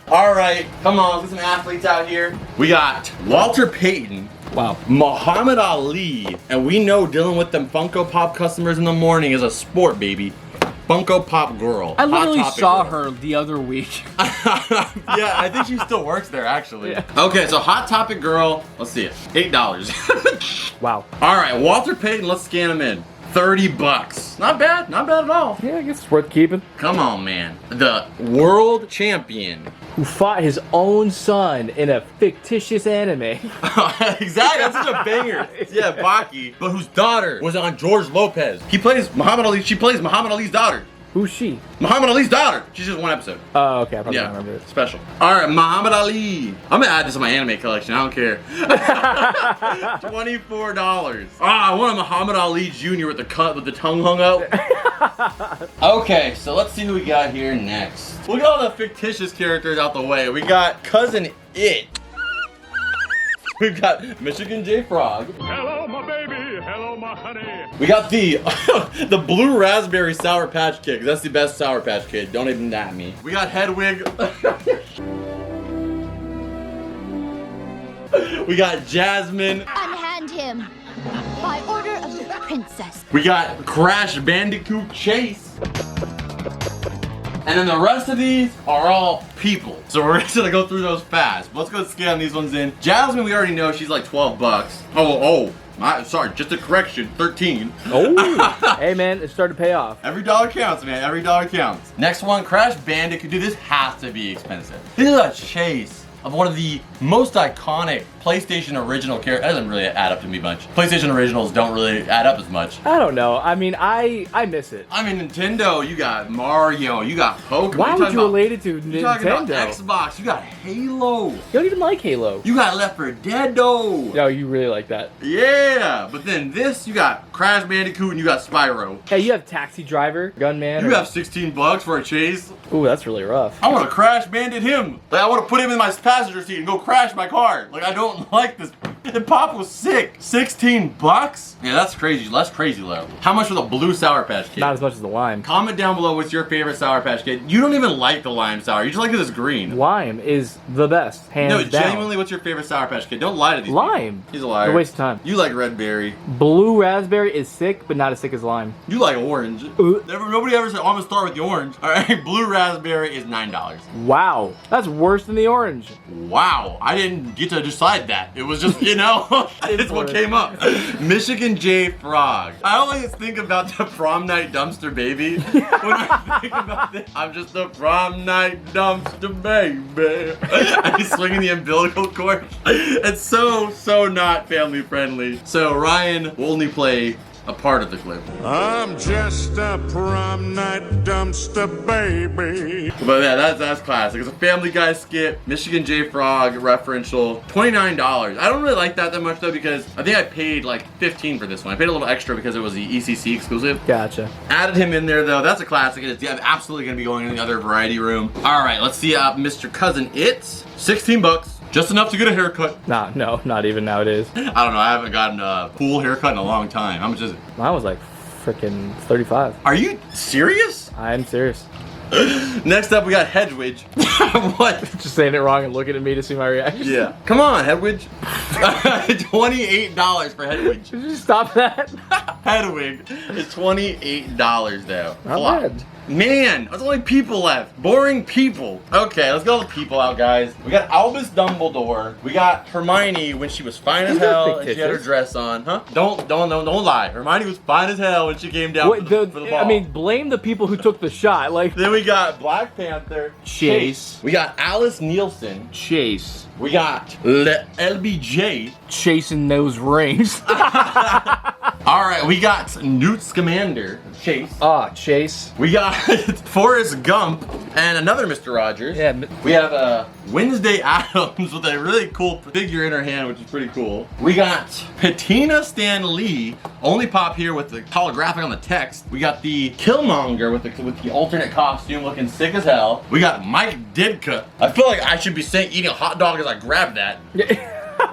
Speaker 1: All right, come on, let's get some athletes out here. We got Walter Payton.
Speaker 4: Wow.
Speaker 1: Muhammad Ali. And we know dealing with them Funko Pop customers in the morning is a sport, baby. Funko Pop girl.
Speaker 14: I literally saw
Speaker 1: girl.
Speaker 14: her the other week.
Speaker 1: Yeah, I think she still works there, actually. Yeah. Okay, so Hot Topic girl, let's see it. $8.
Speaker 4: Wow.
Speaker 1: All right, Walter Payton, let's scan him in. 30 bucks. Not bad at all.
Speaker 4: Yeah, I guess it's worth keeping.
Speaker 1: Come on, man. The world champion.
Speaker 4: Who fought his own son in a fictitious anime.
Speaker 1: Exactly, that's such a banger. Yeah, Baki. But whose daughter was on George Lopez. He plays Muhammad Ali, she plays Muhammad Ali's daughter.
Speaker 4: Who's she?
Speaker 1: Muhammad Ali's daughter. She's just one episode.
Speaker 4: Oh, okay. I probably don't remember it.
Speaker 1: Special. All right, Muhammad Ali. I'm gonna add this to my anime collection. I don't care. $24. I want a Muhammad Ali Jr. with the tongue hung out. Okay, so let's see who we got here next. We'll get all the fictitious characters out the way. We got Cousin It. We've got Michigan J. Frog.
Speaker 11: Hello, my baby. Hello, my honey.
Speaker 1: We got the the blue raspberry Sour Patch Kid. That's the best Sour Patch Kid. Don't even at me. We got Hedwig. We got Jasmine.
Speaker 5: Unhand him by order of the princess.
Speaker 1: We got Crash Bandicoot Chase. And then the rest of these are all people. So we're just gonna go through those fast. Let's go scan these ones in. Jasmine, we already know she's like 12 bucks. Sorry, just a correction, 13.
Speaker 4: Oh, hey man, it started to pay off.
Speaker 1: Every dollar counts, man, every dollar counts. Next one, Crash Bandicoot. Dude, this has to be expensive. This is a Chase. of one of the most iconic PlayStation original characters. That doesn't really add up to me much. PlayStation originals don't really add up as much.
Speaker 4: I don't know. I mean, I miss it.
Speaker 1: I mean, Nintendo, you got Mario, you got Pokemon.
Speaker 4: Why would you relate it to
Speaker 1: You're talking about
Speaker 4: Nintendo?
Speaker 1: Xbox, you got Halo.
Speaker 4: You don't even like Halo.
Speaker 1: You got Left 4 Dead though.
Speaker 4: No, you really like that.
Speaker 1: Yeah, but then this, you got Crash Bandicoot and you got Spyro.
Speaker 4: Hey, you have Taxi Driver, Gunman.
Speaker 1: You have $16 for a chase.
Speaker 4: Ooh, that's really rough.
Speaker 1: I want to Crash Bandit him. Like, I want to put him in my passenger seat and go crash my car. Like, I don't like this. And Pop was sick. $16? Yeah, that's crazy. That's crazy low. How much for the blue Sour Patch Kid?
Speaker 4: Not as much as the lime.
Speaker 1: Comment down below what's your favorite Sour Patch Kid. You don't even like the lime sour. You just like it as green.
Speaker 4: Lime is the best, hands
Speaker 1: No,
Speaker 4: down.
Speaker 1: genuinely, what's your favorite Sour Patch Kid? Don't lie to these
Speaker 4: Lime.
Speaker 1: people. He's a liar.
Speaker 4: It's a waste of time.
Speaker 1: You like red berry.
Speaker 4: Blue raspberry is sick, but not as sick as lime.
Speaker 1: You like orange. Nobody ever said, oh, I'm gonna start with the orange. All right, blue raspberry is $9.
Speaker 4: Wow, that's worse than the orange.
Speaker 1: Wow, I didn't get to decide that. It was just, you know, it's what came up. Michigan J Frog. I always think about the prom night dumpster baby. When I think about this, I'm just a prom night dumpster baby. And he's swinging the umbilical cord. It's so not family friendly. So Ryan will only play a part of the clip.
Speaker 13: I'm just a prom night dumpster baby.
Speaker 1: But yeah, that's classic. It's a Family Guy skit, Michigan J Frog referential, $29. I don't really like that much though because I think I paid like $15 for this one. I paid a little extra because it was the ECC exclusive.
Speaker 4: Gotcha.
Speaker 1: Added him in there though. That's a classic. It's absolutely gonna be going in the other variety room. All right, let's see Mr. Cousin It's, $16. Just enough to get a haircut.
Speaker 4: Nah, no, not even nowadays.
Speaker 1: I don't know. I haven't gotten a full haircut in a long time. I'm just.
Speaker 4: Mine was like freaking 35.
Speaker 1: Are you serious?
Speaker 4: I'm serious.
Speaker 1: Next up, we got Hedwig. What?
Speaker 4: Just saying it wrong and looking at me to see my reaction.
Speaker 1: Yeah. Come on, Hedwig. $28 for Hedwig.
Speaker 4: Should you stop that?
Speaker 1: Hedwig is $28 though.
Speaker 4: Not bad.
Speaker 1: Man, there's only people left. Boring people. Okay, let's get all the people out, guys. We got Albus Dumbledore. We got Hermione when she was fine as hell and she had her dress on. Huh? Don't lie. Hermione was fine as hell when she came down for the ball.
Speaker 4: I mean, blame the people who took the shot. Like.
Speaker 1: Then we got Black Panther.
Speaker 4: Chase.
Speaker 1: We got Alice Nielsen.
Speaker 4: Chase.
Speaker 1: We got LBJ.
Speaker 4: Chasing those rings.
Speaker 1: All right, we got Newt Scamander. Chase.
Speaker 4: Chase.
Speaker 1: We got Forrest Gump and another Mr. Rogers.
Speaker 4: Yeah.
Speaker 1: We have Wednesday Addams with a really cool figure in her hand, which is pretty cool. We got Patina Stan Lee, only pop here with the holographic on the text. We got the Killmonger with the alternate costume, looking sick as hell. We got Mike Ditka. I feel like I should be saying eating a hot dog as I grab that.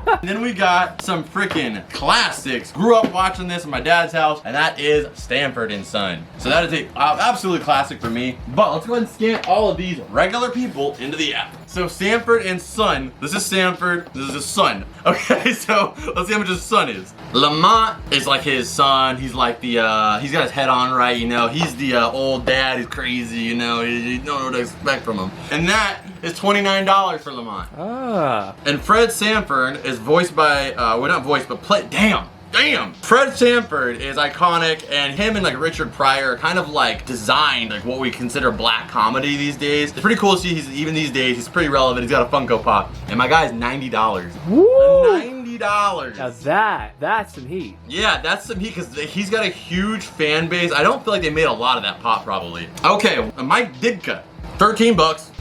Speaker 1: And then we got some freaking classics. Grew up watching this in my dad's house, and that is Stanford and Son. So that is a absolute classic for me. But let's go ahead and scan all of these regular people into the app. So Sanford and Son. This is Sanford. This is his son. Okay, so let's see how much his son is. Lamont is like his son. He's like the he's got his head on right, you know. He's the old dad. He's crazy, you know. You don't know what to expect from him. And that is $29 for Lamont. And Fred Sanford is voiced by well, not voiced, but played. Damn. Fred Sanford is iconic, and him and like Richard Pryor are kind of like designed like what we consider black comedy these days. It's pretty cool to see even these days he's pretty relevant. He's got a Funko Pop, and my guy's $90.
Speaker 4: Woo!
Speaker 1: $90.
Speaker 4: Now that's some heat.
Speaker 1: Yeah, that's some heat because he's got a huge fan base. I don't feel like they made a lot of that pop probably. Okay, Mike Ditka, $13.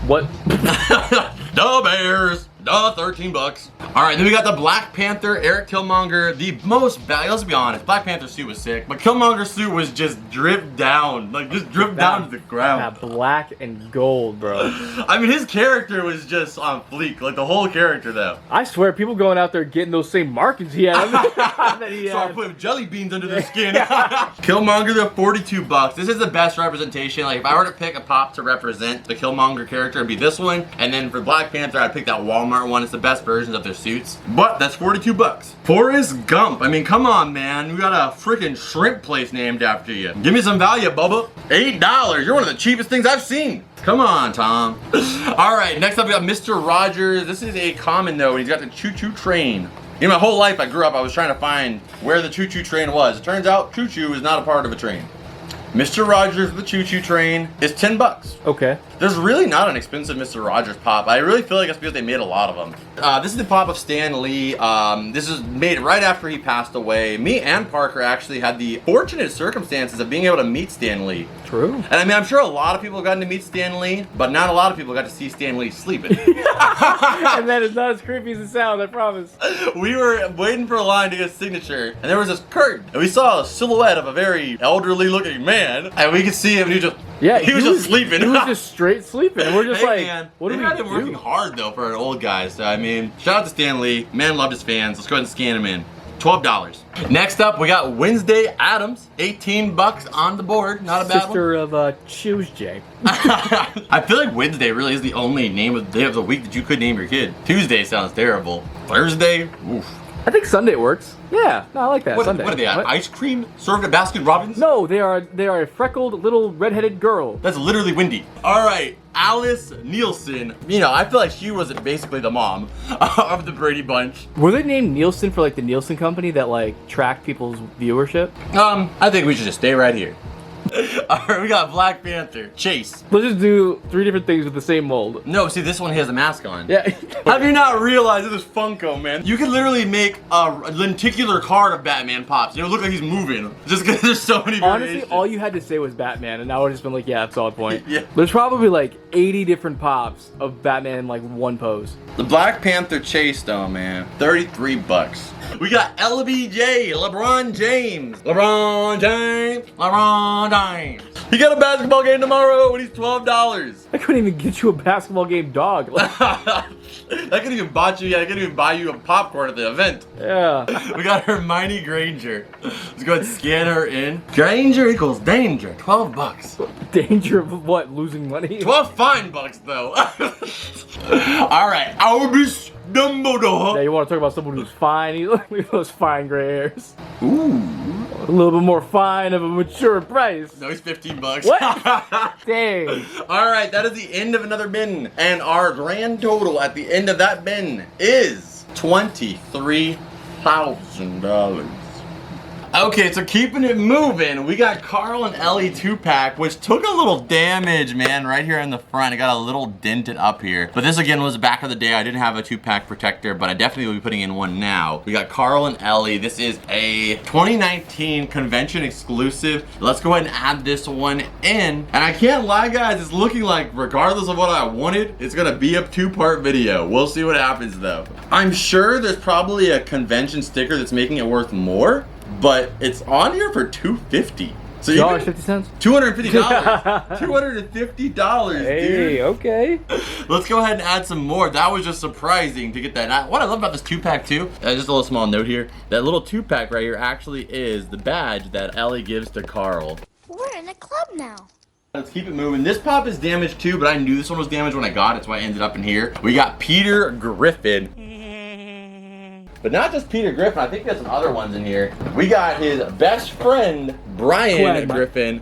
Speaker 4: What?
Speaker 1: The Bears. 13 bucks. All right, then we got the Black Panther, Eric Killmonger. The most bad, let's be honest, Black Panther suit was sick, but Killmonger's suit was just dripped down, like just dripped down to the ground.
Speaker 4: That black and gold, bro.
Speaker 1: I mean, his character was just on fleek, like the whole character though.
Speaker 4: I swear, people going out there getting those same markings he had.
Speaker 1: So I put jelly beans under their skin. Killmonger, the $42. This is the best representation. Like if I were to pick a pop to represent the Killmonger character, it'd be this one. And then for Black Panther, I'd pick that Walmart one. It's the best versions of their suits. But that's $42. Forrest Gump. I mean, come on, man. We got a freaking shrimp place named after you. Give me some value, Bubba. $8. You're one of the cheapest things I've seen. Come on, Tom. All right, next up we got Mr. Rogers. This is a common though, and he's got the choo-choo train. In my whole life I grew up, I was trying to find where the choo-choo train was. It turns out choo-choo is not a part of a train. Mr. Rogers the Choo Choo Train is 10 bucks.
Speaker 4: Okay.
Speaker 1: There's really not an expensive Mr. Rogers pop. I really feel like it's because they made a lot of them. This is the pop of Stan Lee. This is made right after he passed away. Me and Parker actually had the fortunate circumstances of being able to meet Stan Lee.
Speaker 4: True.
Speaker 1: And I mean, I'm sure a lot of people have gotten to meet Stan Lee, but not a lot of people got to see Stan Lee sleeping.
Speaker 4: And that is not as creepy as it sounds, I promise.
Speaker 1: We were waiting for a line to get a signature, and there was this curtain, and we saw a silhouette of a very elderly looking man, and we could see him, and he was just, he was just sleeping.
Speaker 4: He was just straight sleeping, and we're just like,
Speaker 1: man,
Speaker 4: what do we
Speaker 1: had him working
Speaker 4: do?
Speaker 1: hard though for an old guy. So I mean, shout out to Stan Lee. Man loved his fans. Let's go ahead and scan him in. $12. Next up, we got Wednesday Addams. 18 bucks on the board. Not a bad
Speaker 4: Sister of Tuesday.
Speaker 1: I feel like Wednesday really is the only name of the day of the week that you could name your kid. Tuesday sounds terrible. Thursday, oof.
Speaker 4: I think Sunday works. Yeah, no, I like that. Sunday.
Speaker 1: What are they at? Ice cream served at Baskin Robbins?
Speaker 4: No, they are a freckled little redheaded girl.
Speaker 1: That's literally Wendy. All right, Alice Nielsen. You know, I feel like she was basically the mom of the Brady Bunch.
Speaker 4: Were they named Nielsen for like the Nielsen company that like tracked people's viewership?
Speaker 1: I think we should just stay right here. Alright, we got Black Panther. Chase.
Speaker 4: Let's just do 3 different things with the same mold.
Speaker 1: No, see, this one he has a mask on.
Speaker 4: Yeah.
Speaker 1: Have you not realized this is Funko, man? You could literally make a lenticular card of Batman pops. It would look like he's moving. Just because there's so many
Speaker 4: Honestly,
Speaker 1: variations.
Speaker 4: all you had to say was Batman, and I would have just been like, yeah, that's solid point.
Speaker 1: Yeah.
Speaker 4: There's probably like 80 different pops of Batman in like one pose.
Speaker 1: The Black Panther Chase, though, man. 33 bucks. We got LBJ, LeBron James. LeBron James. LeBron James. He got a basketball game tomorrow and he's $12.
Speaker 4: I couldn't even get you a basketball game dog.
Speaker 1: I couldn't even buy you a popcorn at the event.
Speaker 4: Yeah.
Speaker 1: We got Hermione Granger. Let's go ahead and scan her in. Granger equals danger. 12 bucks.
Speaker 4: Danger of what? Losing money?
Speaker 1: 12 fine bucks, though. All right. Albus Dumbledore.
Speaker 4: Yeah, you want to talk about someone who's fine? Look at those fine gray hairs.
Speaker 1: Ooh.
Speaker 4: A little bit more fine of a mature price.
Speaker 1: No, he's 15 bucks.
Speaker 4: What? Dang.
Speaker 1: All right, that is the end of another bin. And our grand total at the end of that bin is $23,000. Okay, so keeping it moving, we got Carl and Ellie 2-pack, which took a little damage, man, right here in the front. It got a little dented up here. But this, again, was back of the day. I didn't have a 2-pack protector, but I definitely will be putting in one now. We got Carl and Ellie. This is a 2019 convention exclusive. Let's go ahead and add this one in. And I can't lie, guys, it's looking like, regardless of what I wanted, it's gonna be a 2-part video. We'll see what happens, though. I'm sure there's probably a convention sticker that's making it worth more, but it's on here for $250. So
Speaker 4: $2.50?
Speaker 1: $250. $250,
Speaker 4: hey,
Speaker 1: dude.
Speaker 4: Okay.
Speaker 1: Let's go ahead and add some more. That was just surprising to get that. And what I love about this 2-pack too, just a little small note here, that little 2-pack right here actually is the badge that Ellie gives to Carl.
Speaker 5: We're in a club now.
Speaker 1: Let's keep it moving. This pop is damaged too, but I knew this one was damaged when I got it, so I ended up in here. We got Peter Griffin. But not just Peter Griffin, I think there's some other ones in here. We got his best friend, Brian Griffin.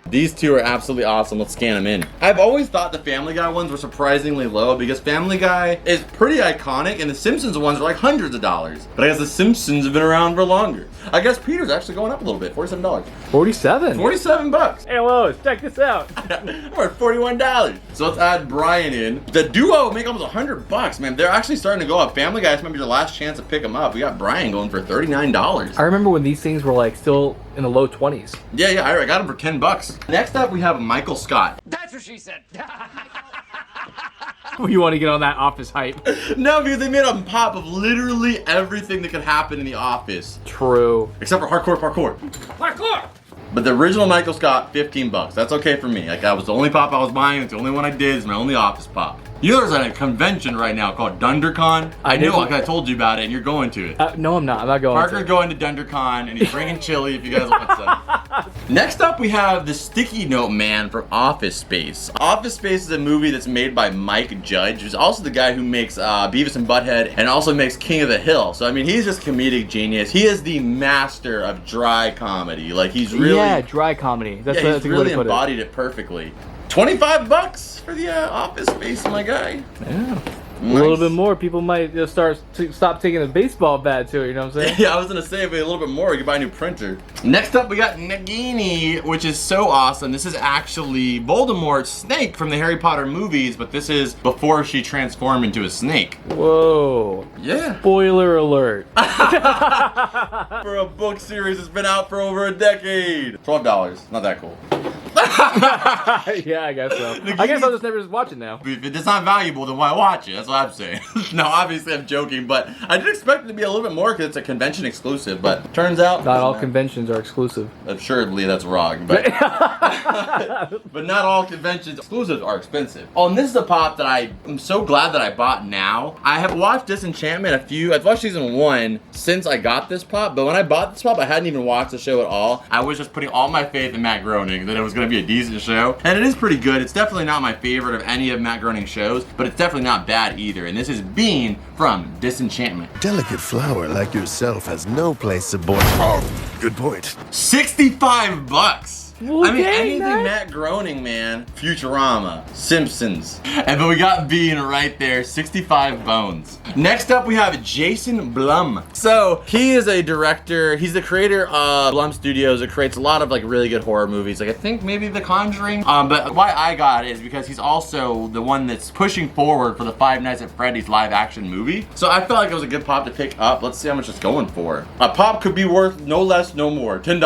Speaker 1: These two are absolutely awesome. Let's scan them in. I've always thought the Family Guy ones were surprisingly low because Family Guy is pretty iconic and the Simpsons ones are like hundreds of dollars. But I guess the Simpsons have been around for longer. I guess Peter's actually going up a little bit, $47.
Speaker 4: 47?
Speaker 1: 47 bucks.
Speaker 4: Hey, Lois, check this out.
Speaker 1: We're at $41. So let's add Brian in. The duo make almost $100, man. They're actually starting to go up. Family Guy, this might be your last chance to pick them up. We got Brian going for $39.
Speaker 4: I remember when these things were like still in the low 20s.
Speaker 1: Yeah, I got them for $10. Next up, we have Michael Scott.
Speaker 7: That's what she said.
Speaker 4: You want to get on that Office hype?
Speaker 1: No, because they made a pop of literally everything that could happen in the Office.
Speaker 4: True.
Speaker 1: Except for hardcore parkour.
Speaker 7: Parkour!
Speaker 1: But the original Michael Scott, $15. That's okay for me. Like, that was the only pop I was buying. It's the only one I did. It's my only Office pop. You know, there's a convention right now called DunderCon. I know, like I told you about it, and you're going to it.
Speaker 4: No, I'm not. I'm not going.
Speaker 1: Parker's going to DunderCon, and he's bringing chili if you guys want some. Next up, we have the Sticky Note Man from Office Space. Office Space is a movie that's made by Mike Judge, who's also the guy who makes Beavis and Butthead, and also makes King of the Hill. So, I mean, he's just comedic genius. He is the master of dry comedy. Like, he's really...
Speaker 4: Yeah, dry comedy. That's
Speaker 1: he's really embodied it perfectly. $25 for the Office Space, my guy.
Speaker 4: Yeah. A little bit more, people might just stop taking a baseball bat to it, you know what I'm saying?
Speaker 1: Yeah, I was gonna say, if a little bit more, you could buy a new printer. Next up, we got Nagini, which is so awesome. This is actually Voldemort's snake from the Harry Potter movies, but this is before she transformed into a snake.
Speaker 4: Whoa.
Speaker 1: Yeah.
Speaker 4: Spoiler alert.
Speaker 1: For a book series that's been out for over a decade. $12, not that cool.
Speaker 4: Yeah, I guess so. I guess I'll just never watch it now.
Speaker 1: If it's not valuable, then why watch it? That's what I'm saying. No, obviously I'm joking, but I did expect it to be a little bit more because it's a convention exclusive, but turns out...
Speaker 4: Not all conventions are exclusive.
Speaker 1: Assuredly, that's wrong, but... but not all conventions exclusives are expensive. Oh, and this is a pop that I'm so glad that I bought now. I have watched Disenchantment I've watched season 1 since I got this pop, but when I bought this pop, I hadn't even watched the show at all. I was just putting all my faith in Matt Groening that it was going to be a decent show, and it is pretty good. It's definitely not my favorite of any of Matt Groening's shows, but it's definitely not bad either, and this is Bean from Disenchantment.
Speaker 14: Delicate flower like yourself has no place aboard. Oh, good point.
Speaker 1: 65 bucks.
Speaker 4: Okay,
Speaker 1: I mean, anything
Speaker 4: nice.
Speaker 1: Matt Groening, man. Futurama, Simpsons. And then we got Bean right there, 65 bones. Next up, we have Jason Blum. So, he is a director. He's the creator of Blum Studios. It creates a lot of like really good horror movies. Like I think maybe The Conjuring. But why I got it is because he's also the one that's pushing forward for the Five Nights at Freddy's live action movie. So I felt like it was a good pop to pick up. Let's see how much it's going for. A pop could be worth no less, no more. $10.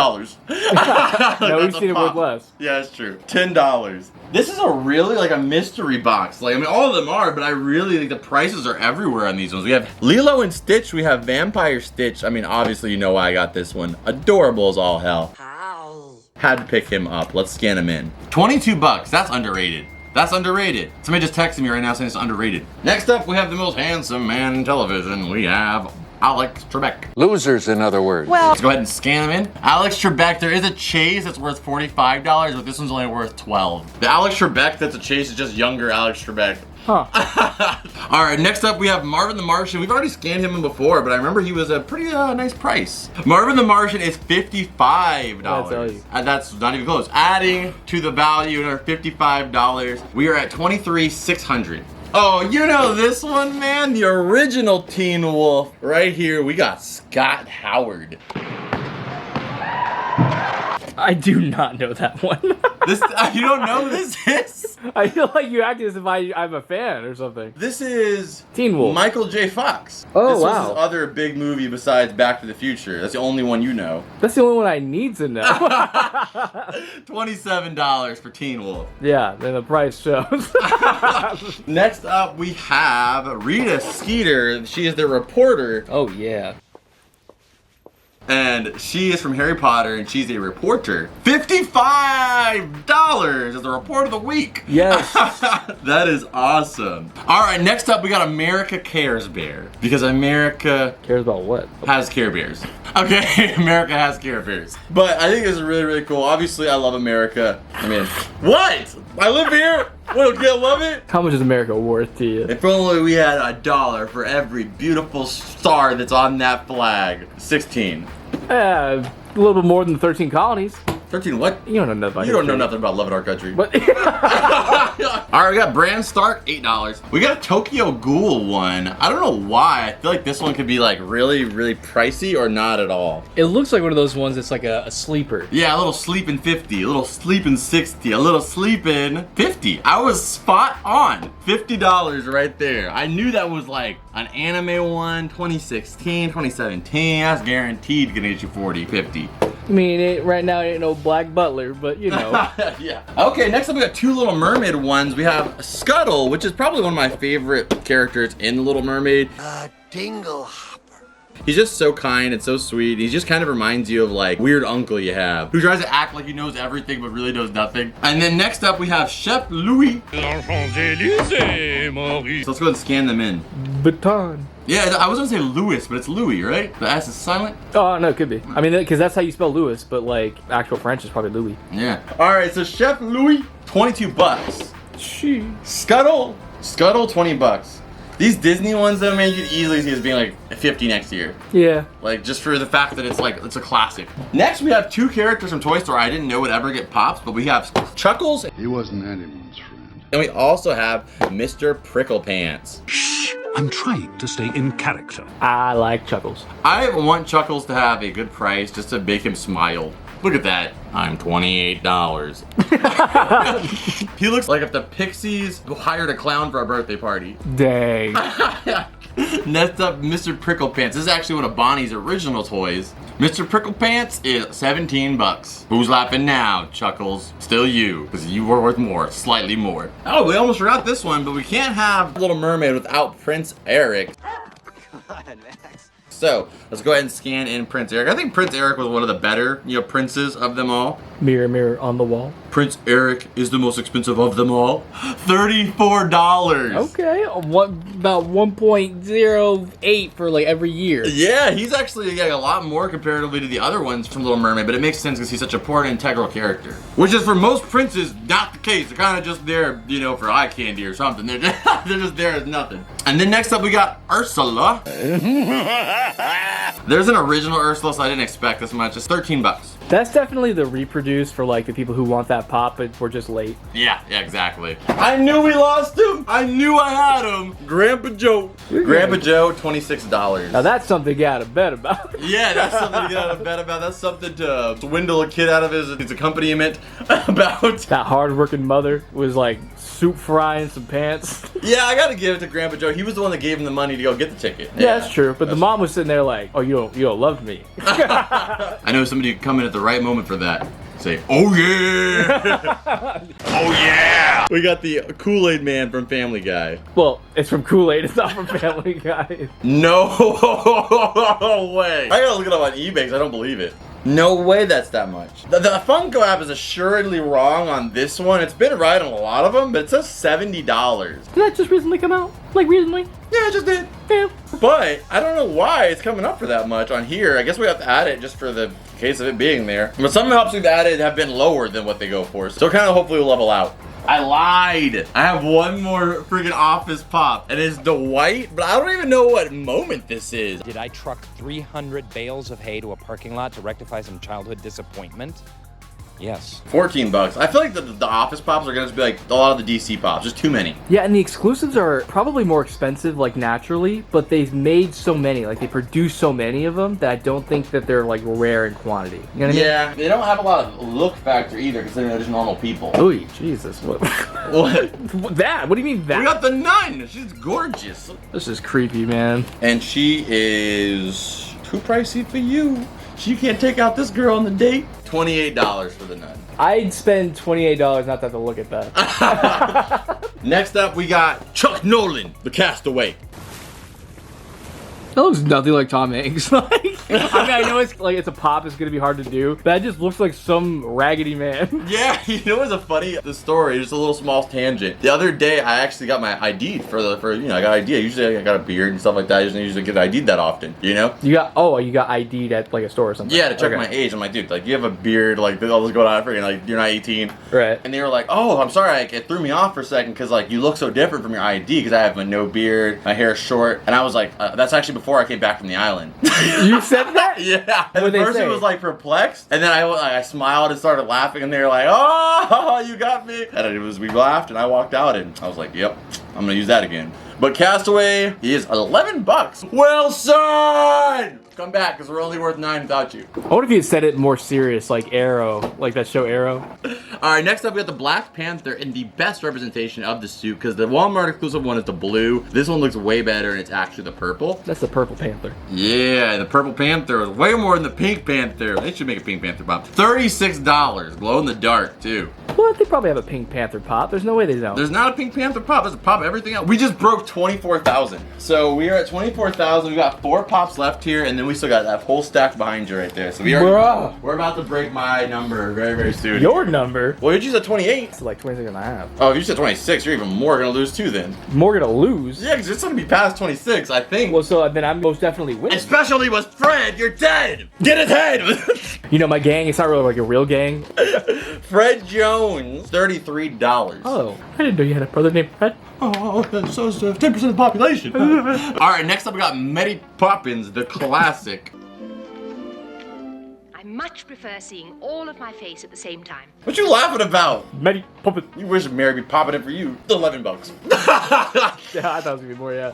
Speaker 4: No, we've seen it worth less.
Speaker 1: Yeah, it's true. $10. This is a really like a mystery box. Like, I mean, all of them are, but I really think the prices are everywhere on these ones. We have Lilo and Stitch. We have Vampire Stitch. I mean, obviously, you know why I got this one. Adorable as all hell. Had to pick him up. Let's scan him in. 22 bucks. That's underrated. That's underrated. Somebody just texted me right now saying it's underrated. Next up, we have the most handsome man in television. We have Alex Trebek.
Speaker 15: Losers, in other words.
Speaker 1: Well, let's go ahead and scan him in. Alex Trebek, there is a chase that's worth $45, but this one's only worth $12. The Alex Trebek that's a chase is just younger Alex Trebek.
Speaker 4: Huh.
Speaker 1: All right, next up we have Marvin the Martian. We've already scanned him in before, but I remember he was a pretty nice price. Marvin the Martian is $55.
Speaker 4: I'll tell you.
Speaker 1: And that's not even close. Adding to the value, another $55. We are at $23,600. Oh, you know this one, man? The original Teen Wolf. Right here, we got Scott Howard.
Speaker 4: I do not know that one.
Speaker 1: You don't know who this is?
Speaker 4: I feel like you acted as if I'm a fan or something.
Speaker 1: This is
Speaker 4: Teen Wolf.
Speaker 1: Michael J. Fox.
Speaker 4: Oh,
Speaker 1: this
Speaker 4: wow.
Speaker 1: was his other big movie besides Back to the Future. That's the only one you know.
Speaker 4: That's the only one I need to know.
Speaker 1: $27 for Teen Wolf.
Speaker 4: Yeah, then the price shows.
Speaker 1: Next up, we have Rita Skeeter. She is the reporter.
Speaker 4: Oh, yeah.
Speaker 1: And she is from Harry Potter, and she's a reporter. $55 as the report of the week.
Speaker 4: Yes.
Speaker 1: That is awesome. All right, next up, we got America Cares Bear. Because America...
Speaker 4: Cares about what?
Speaker 1: Has Care Bears. Okay, America has Care Bears. But I think this is really, really cool. Obviously, I love America. I mean, what? I live here? What, you can't love it?
Speaker 4: How much is America worth to you?
Speaker 1: If only we had $1 for every beautiful star that's on that flag. 16.
Speaker 4: A little bit more than the 13 colonies.
Speaker 1: 13 what?
Speaker 4: You don't know nothing about
Speaker 1: You don't know nothing about Love in Our Country.
Speaker 4: But
Speaker 1: All right, we got Bran Stark, $8. We got a Tokyo Ghoul one. I don't know why. I feel like this one could be like really, really pricey or not at all.
Speaker 4: it looks like one of those ones that's like a sleeper.
Speaker 1: Yeah, a little sleeping 50, a little sleeping 60, a little sleeping 50. I was spot on. $50 right there. I knew that was like an anime one, 2016, 2017. That's guaranteed gonna get you 40, 50.
Speaker 4: I mean, right now it ain't no Black Butler, but you know.
Speaker 1: Yeah. Okay, next up we got two Little Mermaid ones. We have Scuttle, which is probably one of my favorite characters in The Little Mermaid.
Speaker 14: Dingle.
Speaker 1: He's just so kind and so sweet. He just kind of reminds you of like weird uncle you have who tries to act like he knows everything but really knows nothing. And then next up we have Chef Louis. So let's go ahead and scan them in.
Speaker 4: Baton.
Speaker 1: Yeah, I was gonna say Louis, but it's Louis, right? The S is silent.
Speaker 4: Oh, no, it could be. I mean, because that's how you spell Louis, but like actual French is probably Louis.
Speaker 1: Yeah. All right, so Chef Louis, 22 bucks. Scuttle, 20 bucks. These Disney ones, though, man, you could easily see as being like 50 next year.
Speaker 4: Yeah.
Speaker 1: Like, just for the fact that it's like, it's a classic. Next, we have two characters from Toy Story I didn't know would ever get pops, but we have Chuckles.
Speaker 13: He wasn't anyone's friend.
Speaker 1: And we also have Mr. Pricklepants.
Speaker 2: I'm trying to stay in character.
Speaker 4: I like Chuckles.
Speaker 1: I want Chuckles to have a good price just to make him smile. Look at that. I'm $28. He looks like if the Pixies hired a clown for a birthday party.
Speaker 4: Dang.
Speaker 1: Next up, Mr. Prickle Pants. This is actually one of Bonnie's original toys. Mr. Prickle Pants is 17 bucks. Who's laughing now, Chuckles? Still you, because you were worth more, slightly more. Oh, we almost forgot this one, but we can't have Little Mermaid without Prince Eric. So, let's go ahead and scan in Prince Eric. I think Prince Eric was one of the better, princes of them all.
Speaker 4: Mirror, mirror on the wall.
Speaker 1: Prince Eric is the most expensive of them all. $34.
Speaker 4: Okay, about 1.08 for like every year.
Speaker 1: Yeah, he's actually getting a lot more comparatively to the other ones from Little Mermaid, but it makes sense because he's such a important integral character. Which is for most princes not the case. They're kind of just there, for eye candy or something. They're just there as nothing. And then next up we got Ursula. There's an original Ursula, so I didn't expect this much. It's 13 bucks.
Speaker 4: That's definitely the reproduce for like the people who want that pop, but we're just late.
Speaker 1: Yeah, exactly. I knew we lost him. I knew I had him. Grandpa Joe. Grandpa Joe, $26.
Speaker 4: Now that's something to get out of bed about.
Speaker 1: Yeah, that's something to get out of bed about. That's something to swindle a kid out of his accompaniment about.
Speaker 4: That hard-working mother was like soup frying some pants.
Speaker 1: Yeah, I gotta give it to Grandpa Joe. He was the one that gave him the money to go get the ticket.
Speaker 4: Yeah, that's true. But the mom was sitting there like, oh, you don't love me.
Speaker 1: I know somebody could come in at the right moment for that. Say, oh yeah! Oh yeah! We got the Kool-Aid Man from Family Guy.
Speaker 4: Well, it's from Kool-Aid, it's not from Family Guy.
Speaker 1: No way! I gotta look it up on eBay because I don't believe it. No way that's that much. The Funko app is assuredly wrong on this one. It's been right on a lot of them, but it says $70.
Speaker 4: Did that just recently come out? Like recently?
Speaker 1: Yeah, it just did.
Speaker 4: Yeah.
Speaker 1: But I don't know why it's coming up for that much on here. I guess we have to add it just for the case of it being there. But some helps we've added have been lower than what they go for. So kind of hopefully will level out. I lied. I have one more freaking Office Pop. And it's the white, but I don't even know what moment this is.
Speaker 15: Did I truck 300 bales of hay to a parking lot to rectify some childhood disappointment? Yes.
Speaker 1: 14 bucks. I feel like the Office Pops are gonna just be like a lot of the DC Pops. Just too many.
Speaker 4: Yeah, and the exclusives are probably more expensive, like naturally, but they've made so many, like they produce so many of them that I don't think that they're like rare in quantity. You know what I mean?
Speaker 1: Yeah, they don't have a lot of look factor either, considering they're just normal people.
Speaker 4: Ooh, Jesus, what?
Speaker 1: What?
Speaker 4: That? What do you mean that?
Speaker 1: We got the nun. She's gorgeous.
Speaker 4: This is creepy, man.
Speaker 1: And she is too pricey for you. You can't take out this girl on the date. $28 for the nun.
Speaker 4: I'd spend $28 not to have to look at that.
Speaker 1: Next up, we got Chuck Nolan, the Castaway.
Speaker 4: That looks nothing like Tom Hanks. I mean, I know it's like it's a pop, it's gonna be hard to do, but that just looks like some raggedy man.
Speaker 1: Yeah, you know what's the story, just a little small tangent. The other day, I actually got my ID for I got ID. Usually I got a beard and stuff like that. I usually get ID'd that often, you know?
Speaker 4: You got ID'd at like a store or something?
Speaker 1: Yeah, to check my age. I'm like, dude, like you have a beard, like all this going on, freaking like you're not 18.
Speaker 4: Right.
Speaker 1: And they were like, oh, I'm sorry, like, it threw me off for a second because like you look so different from your ID because I have no beard, my hair is short, and I was like, that's actually before I came back from the island.
Speaker 4: You said that?
Speaker 1: Yeah. And the person was like perplexed, and then I smiled and started laughing, and they were like, oh, you got me. And we laughed, and I walked out, and I was like, yep, I'm gonna use that again. But Castaway, he is 11 bucks. Wilson! Come back, because we're only worth 9 without you.
Speaker 4: I wonder if you had said it more serious, like Arrow, like that show Arrow.
Speaker 1: Alright, next up we got the Black Panther in the best representation of the suit, because the Walmart exclusive one is the blue. This one looks way better, and it's actually the purple.
Speaker 4: That's the Purple Panther.
Speaker 1: Yeah, the Purple Panther is way more than the Pink Panther. They should make a Pink Panther pop. $36, glow in the dark, too.
Speaker 4: What? They probably have a Pink Panther pop. There's no way they don't.
Speaker 1: There's not a Pink Panther pop. There's a pop everything else. We just broke 24,000. So we are at 24,000. We got 4 pops left here, and then we still got that whole stack behind you right there. So we're about to break my number very, very soon.
Speaker 4: Your number?
Speaker 1: Well, you said 28.
Speaker 4: It's like 26 and a half.
Speaker 1: Oh, if you said 26, you're even more gonna lose too then.
Speaker 4: More gonna lose?
Speaker 1: Yeah, because it's gonna be past 26, I think.
Speaker 4: Well, so then I'm most definitely winning.
Speaker 1: Especially with Fred, you're dead! Get his head!
Speaker 4: You know, my gang, it's not really like a real gang.
Speaker 1: Fred Jones, $33.
Speaker 4: Oh, I didn't know you had a brother named Fred.
Speaker 1: Oh, that's 10% of the population. Alright, next up we got Mary Poppins, the classic.
Speaker 16: I much prefer seeing all of my face at the same time.
Speaker 1: What you laughing about?
Speaker 4: Mary Poppins.
Speaker 1: You wish Mary be popping it for you. 11 bucks.
Speaker 4: Yeah, I thought it was gonna be more, yeah.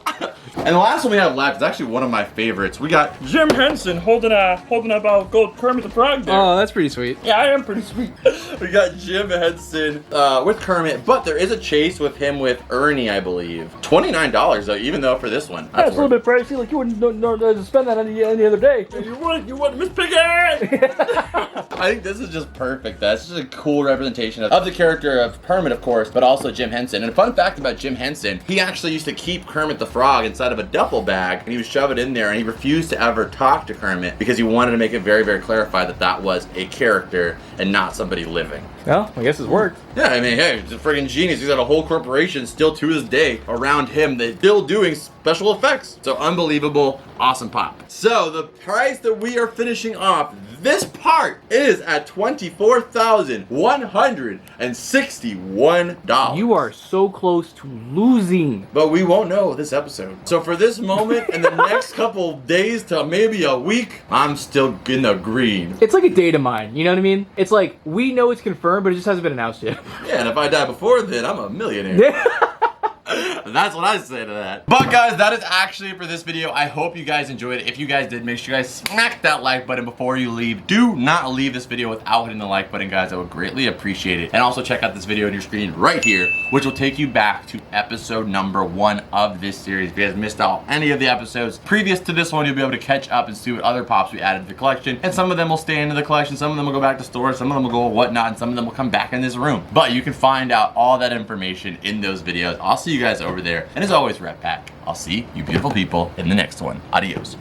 Speaker 1: And the last one we have left is actually one of my favorites. We got
Speaker 11: Jim Henson holding up gold Kermit the Frog there.
Speaker 4: Oh, that's pretty sweet.
Speaker 11: Yeah, I am pretty sweet.
Speaker 1: we got Jim Henson with Kermit, but there is a chase with him with Ernie, I believe. $29 though, even though for this one.
Speaker 4: That's a little bit pricey. Like you wouldn't spend that any other day.
Speaker 11: You want Miss Piggy?
Speaker 1: I think this is just perfect. That's just a cool representation of the character of Kermit, of course, but also Jim Henson. And a fun fact about Jim Henson, he actually used to keep Kermit the Frog inside of a duffel bag, and he would shove it in there, and he refused to ever talk to Kermit because he wanted to make it very, very clarified that that was a character and not somebody living.
Speaker 4: Well, I guess it's worked.
Speaker 1: Yeah, I mean, hey, he's a friggin' genius. He's got a whole corporation still to this day around him that's still doing special effects. So unbelievable, awesome pop. So the price that we are finishing off this part is at $24,161.
Speaker 4: You are so close to losing.
Speaker 1: But we won't know this episode. So for this moment and the next couple days to maybe a week, I'm still in the green.
Speaker 4: It's like a data mine, you know what I mean? It's like, we know it's confirmed, but it just hasn't been announced yet.
Speaker 1: Yeah, and if I die before then, I'm a millionaire. That's what I say to that. But guys, that is actually it for this video. I hope you guys enjoyed it. If you guys did, make sure you guys smack that like button before you leave. Do not leave this video without hitting the like button, guys. I would greatly appreciate it. And also check out this video on your screen right here, which will take you back to episode number 1 of this series. If you guys missed out any of the episodes previous to this one, you'll be able to catch up and see what other pops we added to the collection. And some of them will stay into the collection, some of them will go back to stores, some of them will go whatnot, and some of them will come back in this room. But you can find out all that information in those videos. I'll see you guys over there. And as always, Rep Pack, I'll see you beautiful people in the next one. Adios.